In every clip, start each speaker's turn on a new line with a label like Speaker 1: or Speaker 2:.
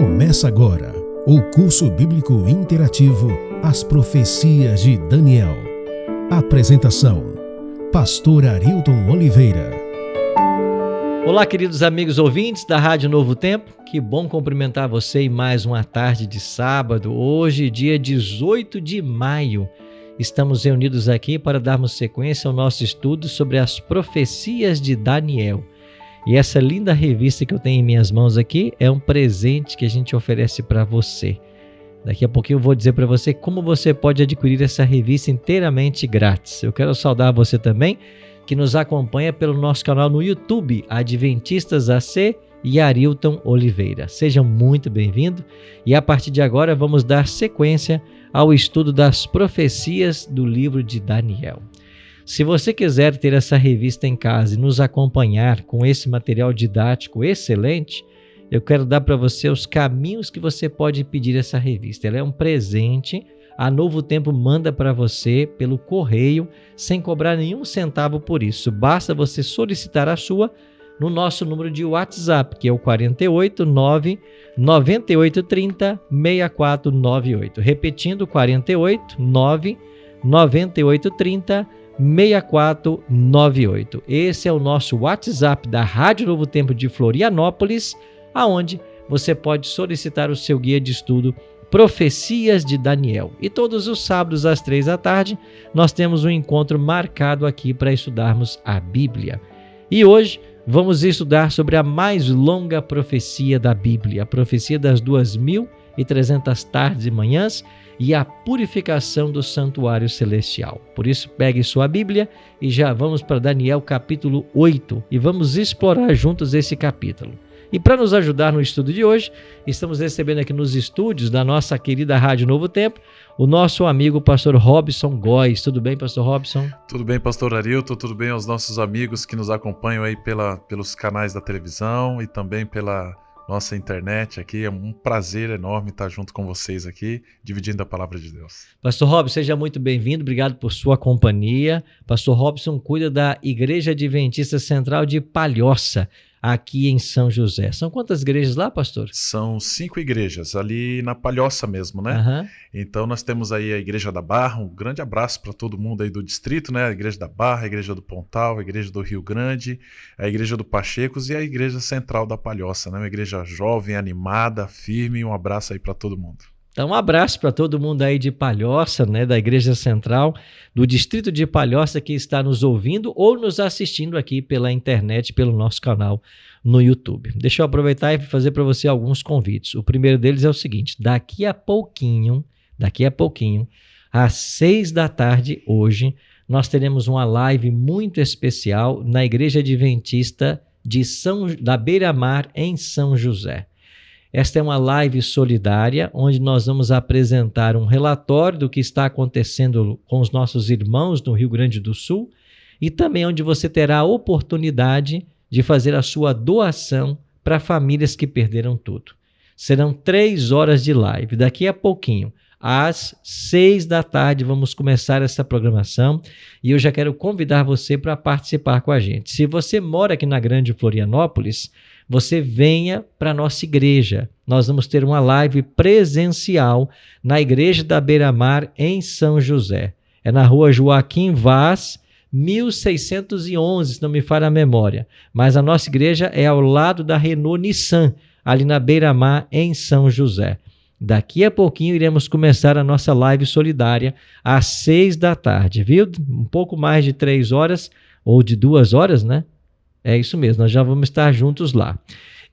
Speaker 1: Começa agora o curso bíblico interativo As Profecias de Daniel. Apresentação: Pastor Arilton Oliveira.
Speaker 2: Olá, queridos amigos ouvintes da Rádio Novo Tempo. Que bom cumprimentar você em mais uma tarde de sábado. Hoje, dia 18 de maio. Estamos reunidos aqui para darmos sequência ao nosso estudo sobre as profecias de Daniel. E essa linda revista que eu tenho em minhas mãos aqui é um presente que a gente oferece para você. Daqui a pouquinho eu vou dizer para você como você pode adquirir essa revista inteiramente grátis. Eu quero saudar você também que nos acompanha pelo nosso canal no YouTube, Adventistas AC e Arilton Oliveira. Sejam muito bem-vindos e a partir de agora vamos dar sequência ao estudo das profecias do livro de Daniel. Se você quiser ter essa revista em casa e nos acompanhar com esse material didático excelente, eu quero dar para você os caminhos que você pode pedir essa revista. Ela é um presente, a Novo Tempo manda para você pelo correio, sem cobrar nenhum centavo por isso. Basta você solicitar a sua no nosso número de WhatsApp, que é o 489 9830 6498. Repetindo, 489 9830 6498. Esse é o nosso WhatsApp da Rádio Novo Tempo de Florianópolis, aonde você pode solicitar o seu guia de estudo Profecias de Daniel. E todos os sábados às 3h nós temos um encontro marcado aqui para estudarmos a Bíblia. E hoje vamos estudar sobre a mais longa profecia da Bíblia, a profecia das 2.300 tardes e manhãs e a purificação do santuário celestial. Por isso, pegue sua Bíblia e já vamos para Daniel capítulo 8 e vamos explorar juntos esse capítulo. E para nos ajudar no estudo de hoje, estamos recebendo aqui nos estúdios da nossa querida Rádio Novo Tempo, o nosso amigo pastor Robson Góes. Tudo bem, pastor Robson?
Speaker 3: Tudo bem, pastor Arilton, tudo bem aos nossos amigos que nos acompanham aí pelos canais da televisão e também pela nossa internet aqui. É um prazer enorme estar junto com vocês aqui, dividindo a palavra de Deus.
Speaker 2: Pastor Robson, seja muito bem-vindo, obrigado por sua companhia. Pastor Robson cuida da Igreja Adventista Central de Palhoça, aqui em São José. São quantas igrejas lá, pastor?
Speaker 3: São 5 igrejas, ali na Palhoça mesmo, né?
Speaker 2: Uhum.
Speaker 3: Então nós temos aí a Igreja da Barra, um grande abraço para todo mundo aí do distrito, né? A Igreja da Barra, a Igreja do Pontal, a Igreja do Rio Grande, a Igreja do Pachecos e a Igreja Central da Palhoça, né? Uma igreja jovem, animada, firme. Um abraço aí para todo mundo.
Speaker 2: Então, um abraço para todo mundo aí de Palhoça, né, da Igreja Central, do Distrito de Palhoça, que está nos ouvindo ou nos assistindo aqui pela internet, pelo nosso canal no YouTube. Deixa eu aproveitar e fazer para você alguns convites. O primeiro deles é o seguinte: daqui a pouquinho, às 6h hoje, nós teremos uma live muito especial na Igreja Adventista da Beira-Mar, em São José. Esta é uma live solidária, onde nós vamos apresentar um relatório do que está acontecendo com os nossos irmãos no Rio Grande do Sul e também onde você terá a oportunidade de fazer a sua doação para famílias que perderam tudo. Serão 3 horas de live. Daqui a pouquinho, às 6h vamos começar essa programação e eu já quero convidar você para participar com a gente. Se você mora aqui na Grande Florianópolis, você venha para a nossa igreja. Nós vamos ter uma live presencial na Igreja da Beira-Mar, em São José. É na rua Joaquim Vaz, 1611, se não me falha a memória. Mas a nossa igreja é ao lado da Renault Nissan, ali na Beira-Mar, em São José. Daqui a pouquinho iremos começar a nossa live solidária às 6h, viu? Um pouco mais de 3 horas, ou de 2 horas, né? É isso mesmo, nós já vamos estar juntos lá.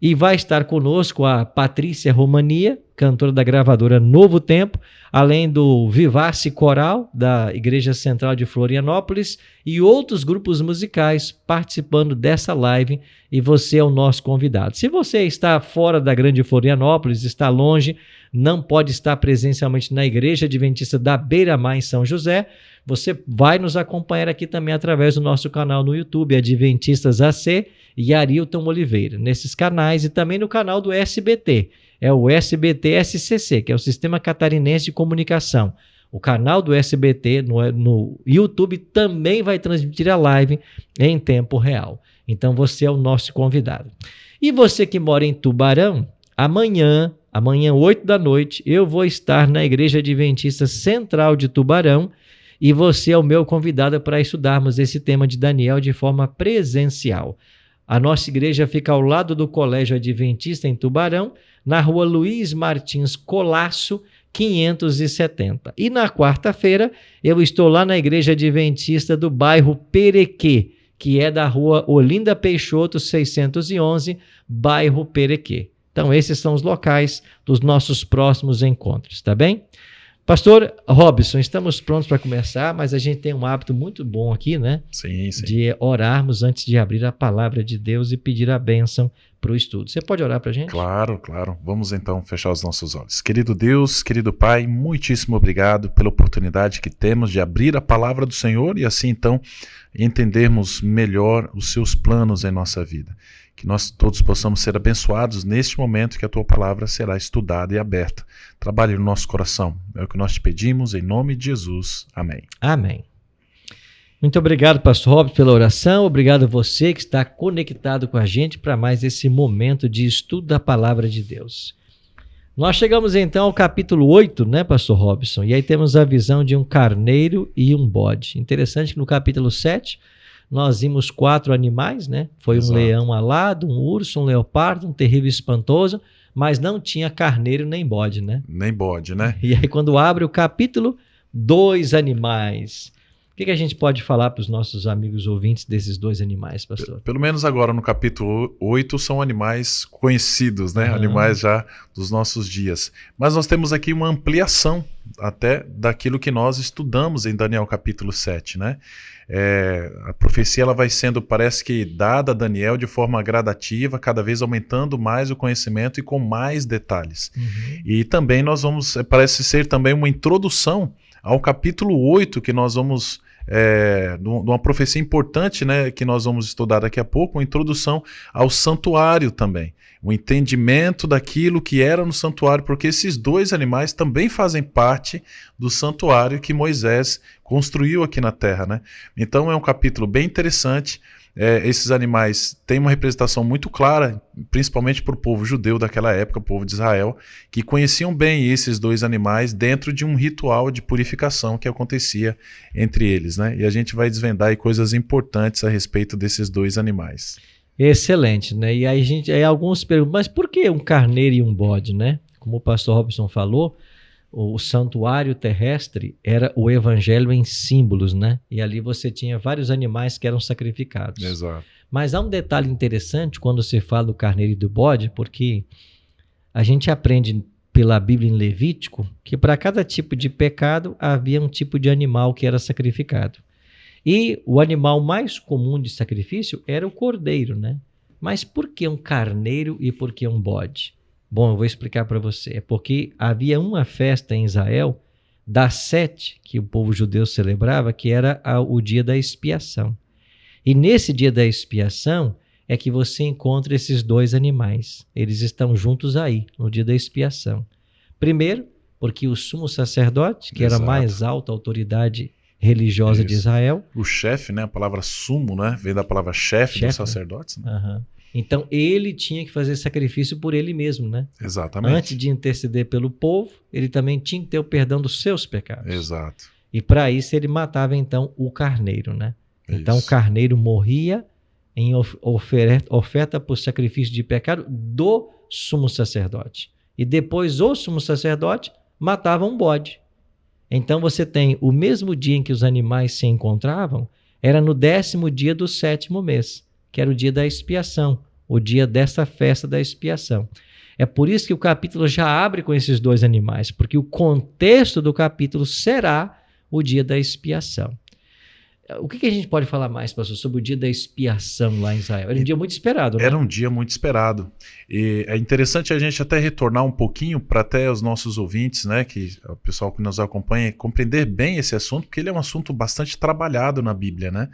Speaker 2: E vai estar conosco a Patrícia Romania, cantora da gravadora Novo Tempo, além do Vivace Coral, da Igreja Central de Florianópolis, e outros grupos musicais participando dessa live, e você é o nosso convidado. Se você está fora da Grande Florianópolis, está longe, não pode estar presencialmente na Igreja Adventista da Beira-Mar, em São José, você vai nos acompanhar aqui também através do nosso canal no YouTube, Adventistas AC e Arilton Oliveira, nesses canais e também no canal do SBT, é o SBT-SCC, que é o Sistema Catarinense de Comunicação. O canal do SBT no YouTube também vai transmitir a live em tempo real. Então você é o nosso convidado. E você que mora em Tubarão, amanhã, amanhã 8 da noite, eu vou estar na Igreja Adventista Central de Tubarão e você é o meu convidado para estudarmos esse tema de Daniel de forma presencial. A nossa igreja fica ao lado do Colégio Adventista em Tubarão, na rua Luiz Martins Colasso, 570. E na quarta-feira eu estou lá na Igreja Adventista do bairro Perequê, que é da rua Olinda Peixoto, 611, bairro Perequê. Então esses são os locais dos nossos próximos encontros, tá bem? Pastor Robson, estamos prontos para começar, mas a gente tem um hábito muito bom aqui, né?
Speaker 3: Sim, sim.
Speaker 2: De orarmos antes de abrir a palavra de Deus e pedir a bênção para o estudo. Você pode orar para a gente?
Speaker 3: Claro, claro. Vamos então fechar os nossos olhos. Querido Deus, querido Pai, muitíssimo obrigado pela oportunidade que temos de abrir a palavra do Senhor e assim então entendermos melhor os seus planos em nossa vida. Que nós todos possamos ser abençoados neste momento que a Tua palavra será estudada e aberta. Trabalhe no nosso coração. É o que nós te pedimos em nome de Jesus. Amém.
Speaker 2: Amém. Muito obrigado, Pastor Robson, pela oração. Obrigado a você que está conectado com a gente para mais esse momento de estudo da palavra de Deus. Nós chegamos então ao capítulo 8, né, Pastor Robson? E aí temos a visão de um carneiro e um bode. Interessante que no capítulo 7... nós vimos 4 animais, né? Foi
Speaker 3: Exato.
Speaker 2: Um leão alado, um urso, um leopardo, um terrível espantoso, mas não tinha carneiro nem bode, né?
Speaker 3: Nem bode, né?
Speaker 2: E aí quando abre o capítulo, 2 animais. O que a gente pode falar para os nossos amigos ouvintes desses 2 animais, pastor?
Speaker 3: Pelo menos agora no capítulo 8 são animais conhecidos, né? Animais já dos nossos dias. Mas nós temos aqui uma ampliação até daquilo que nós estudamos em Daniel capítulo 7, né? A profecia ela vai sendo, parece que, dada a Daniel de forma gradativa, cada vez aumentando mais o conhecimento e com mais detalhes. E também nós vamos, parece ser também uma introdução ao capítulo 8, que nós vamos, de uma profecia importante, né, que nós vamos estudar daqui a pouco, uma introdução ao santuário também. O entendimento daquilo que era no santuário, porque esses 2 animais também fazem parte do santuário que Moisés construiu aqui na terra, né? Então é um capítulo bem interessante. Esses animais têm uma representação muito clara, principalmente para o povo judeu daquela época, o povo de Israel, que conheciam bem esses 2 animais dentro de um ritual de purificação que acontecia entre eles, né? E a gente vai desvendar aí coisas importantes a respeito desses 2 animais.
Speaker 2: Excelente, né? E aí alguns perguntam, mas por que um carneiro e um bode, né? Como o pastor Robson falou, o santuário terrestre era o evangelho em símbolos, né? E ali você tinha vários animais que eram sacrificados.
Speaker 3: Exato.
Speaker 2: Mas há um detalhe interessante quando se fala do carneiro e do bode, porque a gente aprende pela Bíblia em Levítico que para cada tipo de pecado havia um tipo de animal que era sacrificado. E o animal mais comum de sacrifício era o cordeiro, né? Mas por que um carneiro e por que um bode? Bom, eu vou explicar para você. É porque havia uma festa em Israel, das 7, que o povo judeu celebrava, que era o dia da expiação. E nesse dia da expiação é que você encontra esses 2 animais. Eles estão juntos aí, no dia da expiação. Primeiro, porque o sumo sacerdote, que era a mais alta autoridade religiosa de Israel.
Speaker 3: O chefe, né? A palavra sumo, né? Vem da palavra chefe dos sacerdotes. Né?
Speaker 2: Uhum. Então, ele tinha que fazer sacrifício por ele mesmo, né?
Speaker 3: Exatamente.
Speaker 2: Antes de interceder pelo povo, ele também tinha que ter o perdão dos seus pecados.
Speaker 3: Exato.
Speaker 2: E para isso ele matava, então, o carneiro, né? Então, o carneiro morria em oferta por sacrifício de pecado do sumo sacerdote. E depois o sumo sacerdote matava um bode. Então você tem o mesmo dia em que os animais se encontravam, era no 10º dia do 7º mês, que era o dia da expiação, o dia dessa festa da expiação. É por isso que o capítulo já abre com esses 2 animais, porque o contexto do capítulo será o dia da expiação. O que a gente pode falar mais, pastor, sobre o dia da expiação lá em Israel? Era um dia muito esperado, né?
Speaker 3: Era um dia muito esperado. E é interessante a gente até retornar um pouquinho para até os nossos ouvintes, né, que o pessoal que nos acompanha, compreender bem esse assunto, porque ele é um assunto bastante trabalhado na Bíblia, né?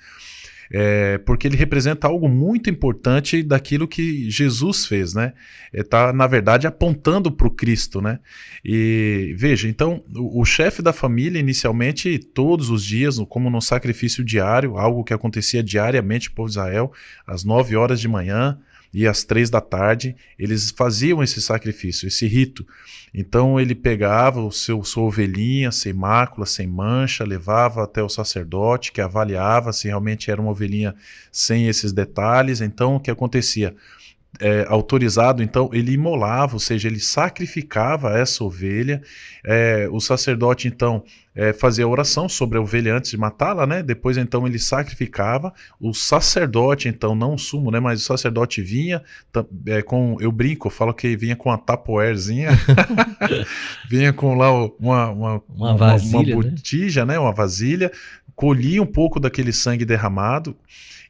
Speaker 3: Porque ele representa algo muito importante daquilo que Jesus fez, né? Está, na verdade, apontando para o Cristo, né? E veja, então, o chefe da família, inicialmente, todos os dias, como no sacrifício diário, algo que acontecia diariamente no povo de Israel, às 9 horas de manhã, e às 3 da tarde eles faziam esse sacrifício, esse rito. Então ele pegava sua ovelhinha sem mácula, sem mancha, levava até o sacerdote que avaliava se realmente era uma ovelhinha sem esses detalhes. Então o que acontecia? Autorizado, então ele imolava, ou seja, ele sacrificava essa ovelha. O sacerdote então fazia a oração sobre a ovelha antes de matá-la, né? Depois então ele sacrificava. O sacerdote então, não o sumo, né? Mas o sacerdote vinha eu brinco, eu falo que vinha com uma tapoerzinha, vinha com lá uma
Speaker 2: vasilha,
Speaker 3: uma botija, né? Uma vasilha, colhia um pouco daquele sangue derramado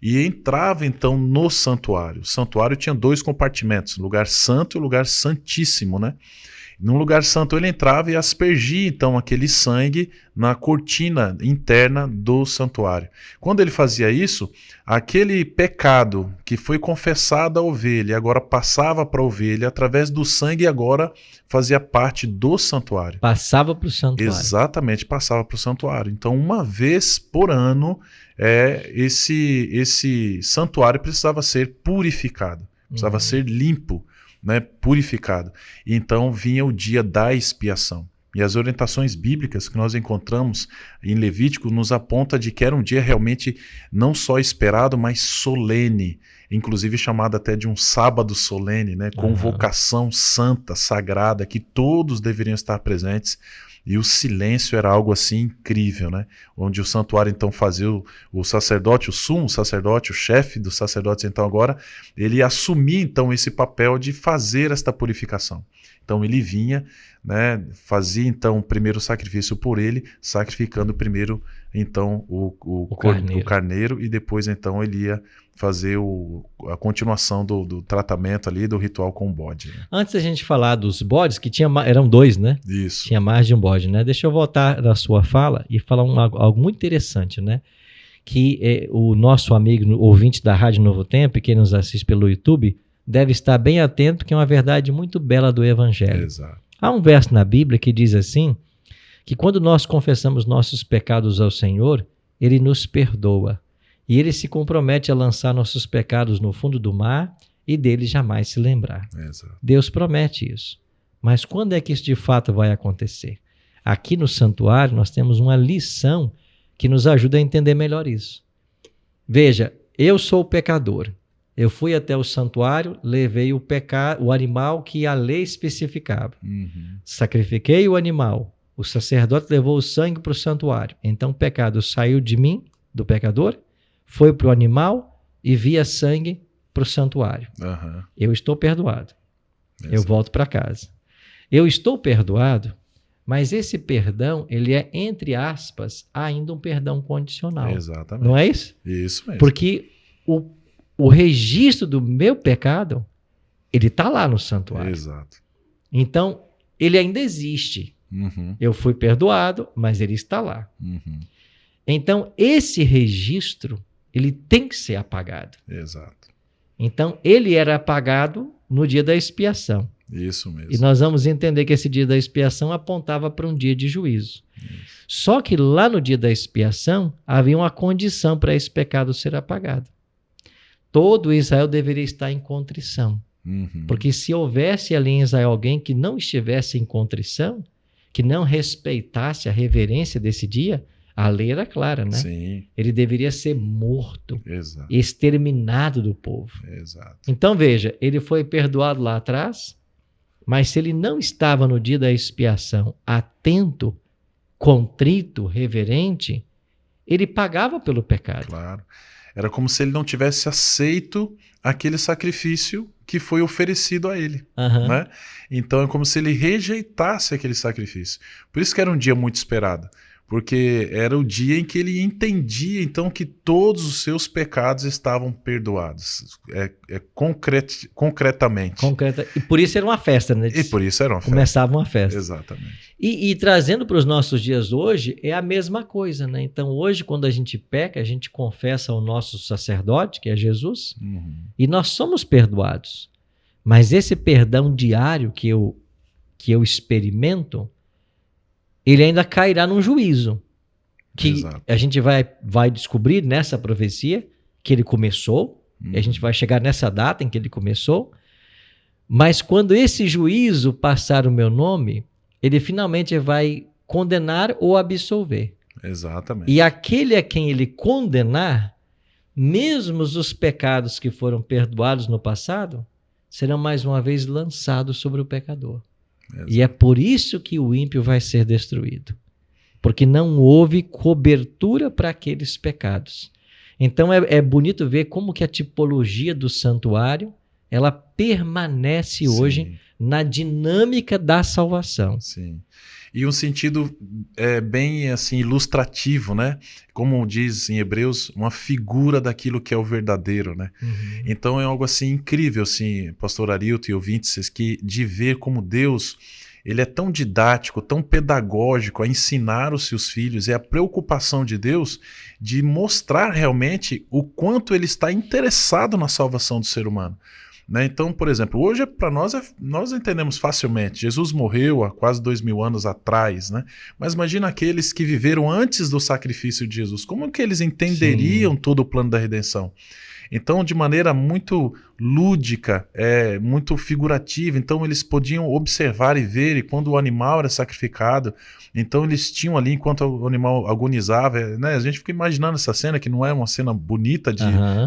Speaker 3: e entrava então no santuário. O santuário tinha 2 compartimentos, o lugar santo e o lugar santíssimo, né? No lugar santo ele entrava e aspergia então aquele sangue na cortina interna do santuário. Quando ele fazia isso, aquele pecado que foi confessado à ovelha, agora passava para a ovelha, através do sangue agora fazia parte do santuário.
Speaker 2: Passava para o santuário.
Speaker 3: Exatamente, passava para o santuário. Então, uma vez por ano, esse santuário precisava ser purificado, precisava ser limpo, né, purificado. E então vinha o dia da expiação. E as orientações bíblicas que nós encontramos em Levítico nos aponta de que era um dia realmente não só esperado, mas solene, inclusive chamado até de um sábado solene, né, convocação santa, sagrada, que todos deveriam estar presentes. E o silêncio era algo assim incrível, né? Onde o santuário então fazia o sacerdote, o sumo sacerdote, o chefe dos sacerdotes então agora, ele assumia então esse papel de fazer esta purificação. Então ele vinha, né, fazia então o primeiro sacrifício por ele, sacrificando primeiro então o carneiro, e depois então ele ia fazer a continuação do tratamento ali, do ritual com o bode. Né?
Speaker 2: Antes da gente falar dos bodes, que eram 2, né?
Speaker 3: Isso.
Speaker 2: Tinha mais de um bode, né? Deixa eu voltar na sua fala e falar algo muito interessante, né? Que o nosso amigo ouvinte da Rádio Novo Tempo, quem nos assiste pelo YouTube, deve estar bem atento, porque é uma verdade muito bela do Evangelho.
Speaker 3: Exato.
Speaker 2: Há um verso na Bíblia que diz assim, que quando nós confessamos nossos pecados ao Senhor, Ele nos perdoa. E Ele se compromete a lançar nossos pecados no fundo do mar e dele jamais se lembrar.
Speaker 3: Exato.
Speaker 2: Deus promete isso. Mas quando é que isso de fato vai acontecer? Aqui no santuário nós temos uma lição que nos ajuda a entender melhor isso. Veja, eu sou o pecador. Eu fui até o santuário, levei o animal que a lei especificava. Sacrifiquei o animal. O sacerdote levou o sangue para o santuário. Então o pecado saiu de mim, do pecador, foi para o animal e via sangue para o santuário. Eu estou perdoado. Eu volto para casa. Eu estou perdoado, mas esse perdão, ele é, entre aspas, ainda um perdão condicional.
Speaker 3: Exatamente.
Speaker 2: Não é isso?
Speaker 3: Isso mesmo.
Speaker 2: Porque o registro do meu pecado, ele está lá no santuário.
Speaker 3: Exato.
Speaker 2: Então, ele ainda existe. Eu fui perdoado, mas ele está lá. Então, esse registro, ele tem que ser apagado.
Speaker 3: Exato.
Speaker 2: Então, ele era apagado no dia da expiação.
Speaker 3: Isso mesmo.
Speaker 2: E nós vamos entender que esse dia da expiação apontava para um dia de juízo. Só que lá no dia da expiação, havia uma condição para esse pecado ser apagado. Todo Israel deveria estar em contrição. Porque se houvesse ali em Israel alguém que não estivesse em contrição, que não respeitasse a reverência desse dia, a lei era clara, né?
Speaker 3: Sim.
Speaker 2: Ele deveria ser morto,
Speaker 3: Exato.
Speaker 2: exterminado do povo.
Speaker 3: Exato.
Speaker 2: Então veja, ele foi perdoado lá atrás, mas se ele não estava no dia da expiação atento, contrito, reverente, ele pagava pelo pecado.
Speaker 3: Claro. Era como se ele não tivesse aceito aquele sacrifício que foi oferecido a ele. Né? Então é como se ele rejeitasse aquele sacrifício. Por isso que era um dia muito esperado. Porque era o dia em que ele entendia, então, que todos os seus pecados estavam perdoados. Concretamente.
Speaker 2: E por isso era uma festa, né?
Speaker 3: E por isso era uma festa.
Speaker 2: Começava uma festa.
Speaker 3: Exatamente.
Speaker 2: E trazendo para os nossos dias hoje, é a mesma coisa, né? Então, hoje, quando a gente peca, a gente confessa ao nosso sacerdote, que é Jesus, e nós somos perdoados. Mas esse perdão diário que eu experimento, ele ainda cairá num juízo, que a gente vai descobrir nessa profecia que ele começou E a gente vai chegar nessa data em que ele começou. Mas quando esse juízo passar o meu nome, ele finalmente vai condenar ou absolver.
Speaker 3: Exatamente.
Speaker 2: E aquele a quem ele condenar, mesmo os pecados que foram perdoados no passado, serão mais uma vez lançados sobre o pecador.
Speaker 3: Exato.
Speaker 2: E é por isso que o ímpio vai ser destruído. Porque não houve cobertura para aqueles pecados. Então é bonito ver como que a tipologia do santuário, ela permanece hoje na dinâmica da salvação.
Speaker 3: Sim. E um sentido bem assim ilustrativo, né? Como diz em Hebreus, uma figura daquilo que é o verdadeiro, né?
Speaker 2: Uhum.
Speaker 3: Então é algo assim incrível, assim, pastor Arilton e ouvintes, que de ver como Deus, ele é tão didático, tão pedagógico a ensinar os seus filhos, e a preocupação de Deus de mostrar realmente o quanto ele está interessado na salvação do ser humano. Né? Então, por exemplo, hoje para nós entendemos facilmente. Jesus morreu há quase 2000 anos atrás, né? Mas imagina aqueles que viveram antes do sacrifício de Jesus. Como que eles entenderiam todo o plano da redenção? Então, de maneira muito lúdica, muito figurativa, então eles podiam observar e ver, e quando o animal era sacrificado, então eles tinham ali, enquanto o animal agonizava, né? A gente fica imaginando essa cena, que não é uma cena bonita de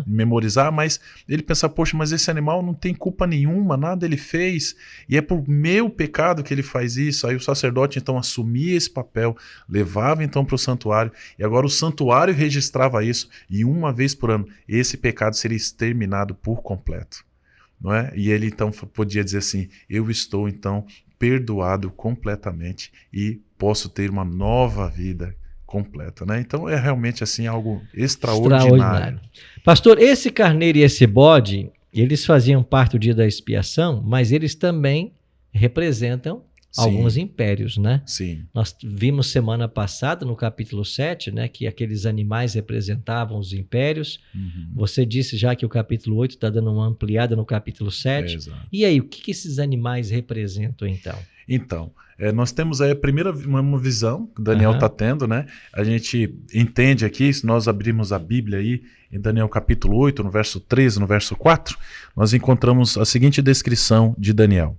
Speaker 3: memorizar, mas ele pensa, poxa, mas esse animal não tem culpa nenhuma, nada ele fez, e é por meu pecado que ele faz isso. Aí o sacerdote então assumia esse papel, levava então para o santuário, e agora o santuário registrava isso, e uma vez por ano esse pecado seria exterminado por completo. Não é? E ele então podia dizer assim, eu estou então perdoado completamente e posso ter uma nova vida completa, né? Então é realmente assim algo extraordinário.
Speaker 2: Pastor, esse carneiro e esse bode, eles faziam parte do dia da expiação, mas eles também representam alguns impérios, né?
Speaker 3: Sim.
Speaker 2: Nós vimos semana passada, no capítulo 7, né, que aqueles animais representavam os impérios.
Speaker 3: Uhum.
Speaker 2: Você disse já que o capítulo 8 está dando uma ampliada no capítulo 7.
Speaker 3: Exato.
Speaker 2: E aí, o que esses animais representam, então?
Speaker 3: Então, nós temos aí a primeira uma visão que Daniel está tendo, né? A gente entende aqui, se nós abrirmos a Bíblia aí, em Daniel capítulo 8, no verso 13, no verso 4, nós encontramos a seguinte descrição de Daniel.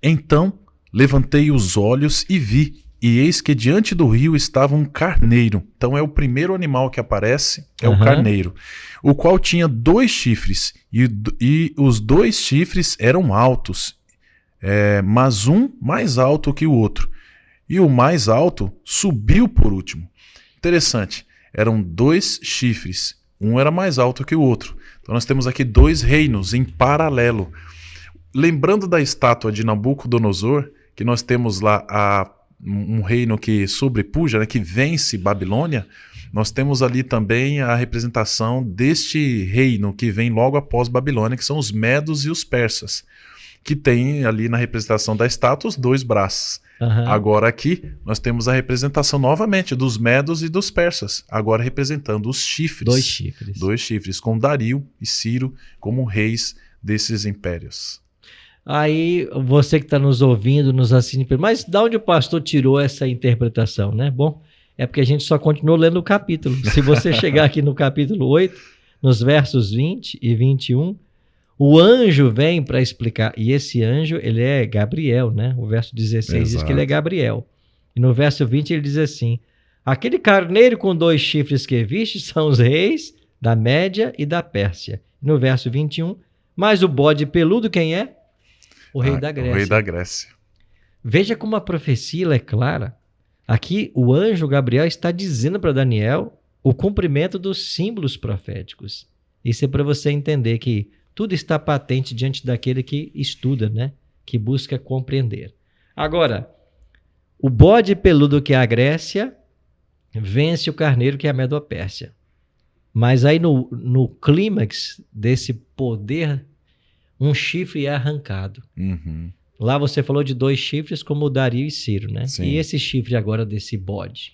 Speaker 3: Então, levantei os olhos e vi, e eis que diante do rio estava um carneiro. Então é o primeiro animal que aparece, o carneiro, o qual tinha 2 chifres, e os 2 chifres eram altos, mas um mais alto que o outro, e o mais alto subiu por último. Interessante, eram 2 chifres, um era mais alto que o outro. Então nós temos aqui 2 reinos em paralelo. Lembrando da estátua de Nabucodonosor, que nós temos lá um reino que sobrepuja, né, que vence Babilônia, nós temos ali também a representação deste reino que vem logo após Babilônia, que são os medos e os persas, que tem ali na representação da estátua os 2 braços. Agora aqui nós temos a representação novamente dos medos e dos persas, agora representando os chifres.
Speaker 2: 2 chifres.
Speaker 3: 2 chifres, com Dario e Ciro como reis desses impérios.
Speaker 2: Aí você que está nos ouvindo, nos assistindo, mas de onde o pastor tirou essa interpretação, né? Bom, é porque a gente só continuou lendo o capítulo. Se você chegar aqui no capítulo 8, nos versos 20 e 21, o anjo vem para explicar, e esse anjo, ele é Gabriel, né? O verso 16 diz que ele é Gabriel. E no verso 20 ele diz assim, aquele carneiro com 2 chifres que viste são os reis da Média e da Pérsia. No verso 21, mas o bode peludo quem é? O rei da Grécia.
Speaker 3: O rei da Grécia.
Speaker 2: Veja como a profecia é clara. Aqui o anjo Gabriel está dizendo para Daniel o cumprimento dos símbolos proféticos. Isso é para você entender que tudo está patente diante daquele que estuda, né? Que busca compreender. Agora, o bode peludo que é a Grécia vence o carneiro que é a Medo-Pérsia. Mas aí no clímax desse poder, um chifre é arrancado. Lá você falou de 2 chifres como o Dario e Ciro, né?
Speaker 3: Sim.
Speaker 2: E esse chifre agora desse bode?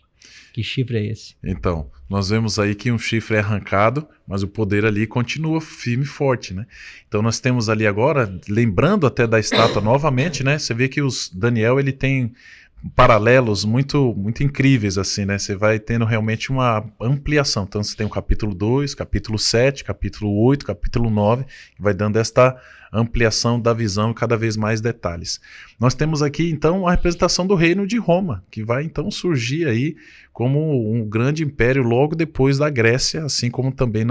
Speaker 2: Que chifre é esse?
Speaker 3: Então, nós vemos aí que um chifre é arrancado, mas o poder ali continua firme e forte, né? Então nós temos ali agora, lembrando até da estátua novamente, né? Você vê que Daniel ele tem paralelos muito incríveis, assim, né? Você vai tendo realmente uma ampliação. Então, você tem o capítulo 2, capítulo 7, capítulo 8, capítulo 9, que vai dando esta ampliação da visão e cada vez mais detalhes. Nós temos aqui, então, a representação do reino de Roma, que vai, então, surgir aí como um grande império logo depois da Grécia, assim como também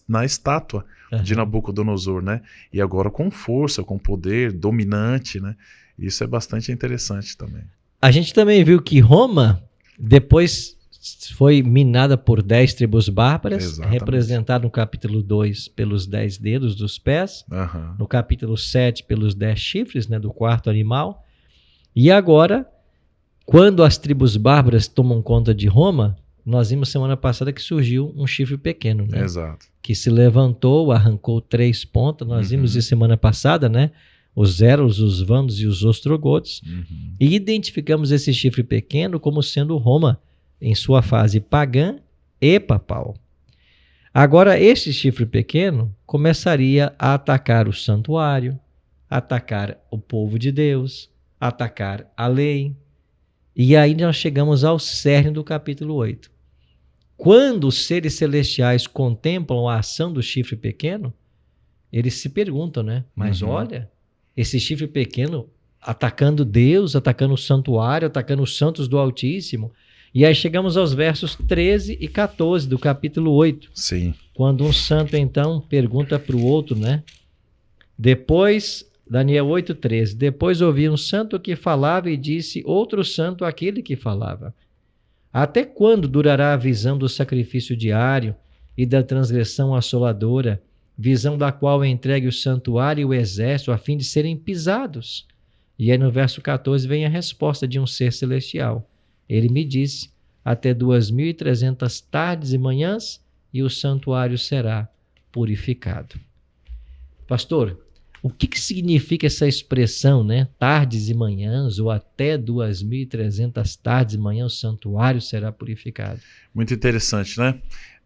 Speaker 3: na estátua de Nabucodonosor, né? E agora com força, com poder dominante, né? Isso é bastante interessante também.
Speaker 2: A gente também viu que Roma depois foi minada por 10 tribos bárbaras, representado no capítulo 2 pelos 10 dedos dos pés, no capítulo 7 pelos 10 chifres, né, do quarto animal. E agora, quando as tribos bárbaras tomam conta de Roma, nós vimos semana passada que surgiu um chifre pequeno, né?
Speaker 3: Exato.
Speaker 2: Que se levantou, arrancou 3 pontas. Nós vimos isso semana passada, né? Os Eros, os Vândalos e os Ostrogodos, e identificamos esse chifre pequeno como sendo Roma em sua fase pagã e papal. Agora, esse chifre pequeno começaria a atacar o santuário, atacar o povo de Deus, atacar a lei, e aí nós chegamos ao cerne do capítulo 8. Quando os seres celestiais contemplam a ação do chifre pequeno, eles se perguntam, né? Mas olha, esse chifre pequeno atacando Deus, atacando o santuário, atacando os santos do Altíssimo. E aí chegamos aos versos 13 e 14 do capítulo 8.
Speaker 3: Sim.
Speaker 2: Quando um santo, então, pergunta para o outro, né? Depois, Daniel 8:13. Depois ouvi um santo que falava e disse outro santo àquele que falava. Até quando durará a visão do sacrifício diário e da transgressão assoladora, visão da qual é entregue o santuário e o exército a fim de serem pisados? E aí no verso 14 vem a resposta de um ser celestial. Ele me disse, até 2.300 tardes e manhãs, e o santuário será purificado. Pastor, o que significa essa expressão, né? Tardes e manhãs, ou até 2.300 tardes e manhãs, o santuário será purificado?
Speaker 3: Muito interessante, né?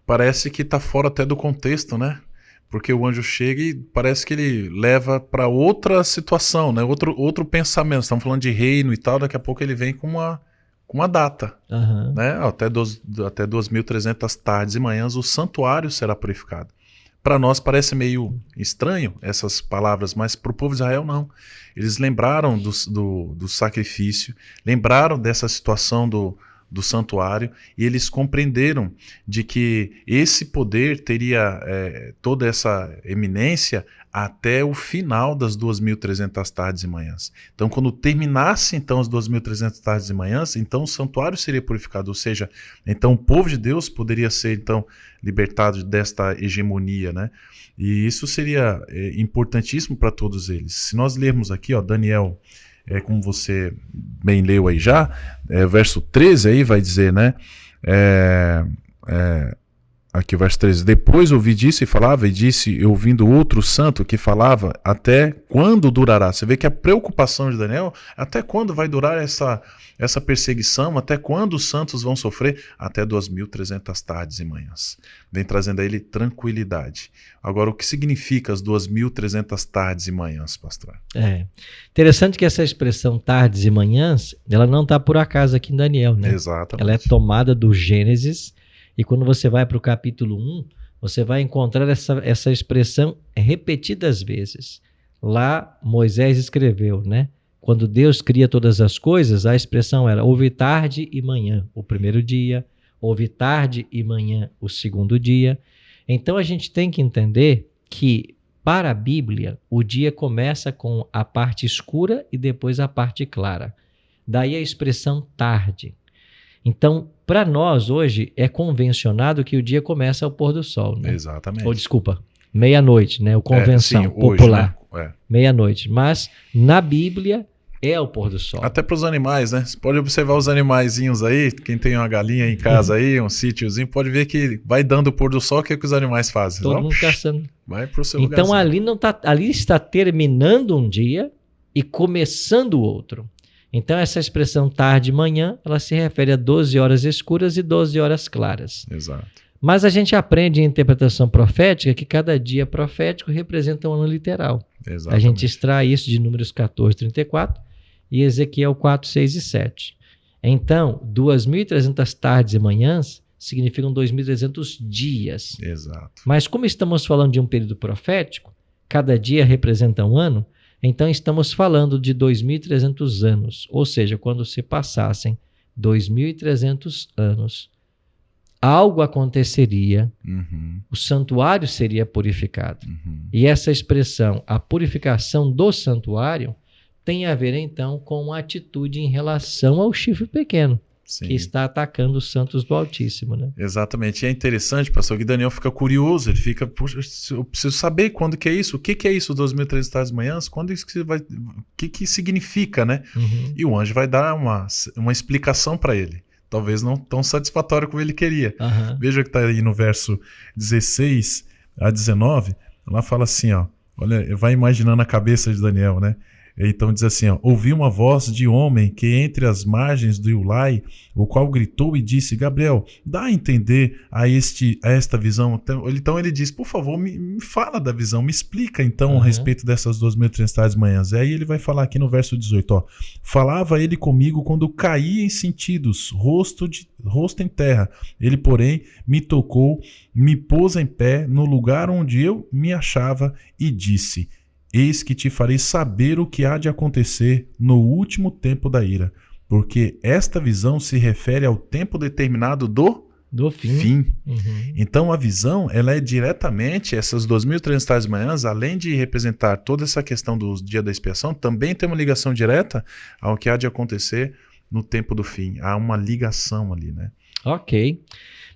Speaker 3: Parece que está fora até do contexto, né? Porque o anjo chega e parece que ele leva para outra situação, né? Outro pensamento. Estamos falando de reino e tal, daqui a pouco ele vem com uma data. Né? Até 2.300 tardes e manhãs o santuário será purificado. Para nós parece meio estranho essas palavras, mas para o povo de Israel não. Eles lembraram do sacrifício, lembraram dessa situação do santuário, e eles compreenderam de que esse poder teria toda essa eminência até o final das 2.300 tardes e manhãs. Então, quando terminasse então as 2.300 tardes e manhãs, então o santuário seria purificado, ou seja, então o povo de Deus poderia ser então libertado desta hegemonia, né? E isso seria importantíssimo para todos eles. Se nós lermos aqui, ó, Daniel, como você bem leu aí já, verso 13 aí vai dizer, né? Aqui o verso 13. Depois ouvi disso e falava, e disse, ouvindo outro santo que falava, até quando durará? Você vê que a preocupação de Daniel, até quando vai durar essa perseguição? Até quando os santos vão sofrer? Até 2.300 tardes e manhãs. Vem trazendo a ele tranquilidade. Agora, o que significa as 2.300 tardes e manhãs, pastor?
Speaker 2: Interessante que essa expressão tardes e manhãs, ela não está por acaso aqui em Daniel, né?
Speaker 3: Exatamente.
Speaker 2: Ela é tomada do Gênesis. E quando você vai para o capítulo 1, você vai encontrar essa expressão repetidas vezes. Lá Moisés escreveu, né? Quando Deus cria todas as coisas, a expressão era houve tarde e manhã, o primeiro dia, houve tarde e manhã, o segundo dia. Então a gente tem que entender que para a Bíblia, o dia começa com a parte escura e depois a parte clara. Daí a expressão tarde. Então, para nós hoje é convencionado que o dia começa ao pôr do sol, né?
Speaker 3: Exatamente.
Speaker 2: Ou desculpa, meia-noite, né? O convenção popular.
Speaker 3: Hoje, né?
Speaker 2: Meia-noite. Mas na Bíblia é ao pôr do sol.
Speaker 3: Até para os animais, né? Você pode observar os animaizinhos aí, quem tem uma galinha em casa aí, um sítiozinho, pode ver que vai dando o pôr do sol, o que é que os animais fazem?
Speaker 2: Todo mundo caçando.
Speaker 3: Vai pro seu
Speaker 2: Então
Speaker 3: lugarzinho.
Speaker 2: ali está terminando um dia e começando outro. Então, essa expressão tarde e manhã, ela se refere a 12 horas escuras e 12 horas claras.
Speaker 3: Exato.
Speaker 2: Mas a gente aprende em interpretação profética que cada dia profético representa um ano literal.
Speaker 3: Exatamente.
Speaker 2: A gente extrai isso de Números 14, 34 e Ezequiel 4, 6 e 7. Então, 2.300 tardes e manhãs significam 2.300 dias.
Speaker 3: Exato.
Speaker 2: Mas como estamos falando de um período profético, cada dia representa um ano, então estamos falando de 2.300 anos. Ou seja, quando se passassem 2.300 anos, algo aconteceria, o santuário seria purificado. E essa expressão, a purificação do santuário, tem a ver então com uma atitude em relação ao chifre pequeno. Sim. Que está atacando os santos do Altíssimo, né?
Speaker 3: Exatamente. E é interessante, pastor, que Daniel fica curioso, ele fica, poxa, eu preciso saber quando que é isso, o que é isso, 2.300 tardes e manhãs, quando isso que vai, o que significa, né? E o anjo vai dar uma explicação para ele, talvez não tão satisfatória como ele queria. Veja que está aí no verso 16 a 19, lá fala assim, ó, olha, vai imaginando a cabeça de Daniel, né? Então diz assim, ó, ouvi uma voz de homem que entre as margens do Ulai, o qual gritou e disse, Gabriel, dá a entender a esta visão. Então ele diz, por favor, me fala da visão, me explica então a respeito dessas 2.300 tardes e manhãs. E aí ele vai falar aqui no verso 18, ó, falava ele comigo quando caía em sentidos, rosto em terra. Ele, porém, me tocou, me pôs em pé no lugar onde eu me achava e disse, eis que te farei saber o que há de acontecer no último tempo da ira, porque esta visão se refere ao tempo determinado do fim. Então a visão, ela é diretamente, essas 2.300 tardes e manhãs, além de representar toda essa questão do dia da expiação, também tem uma ligação direta ao que há de acontecer no tempo do fim. Há uma ligação ali, né?
Speaker 2: Ok.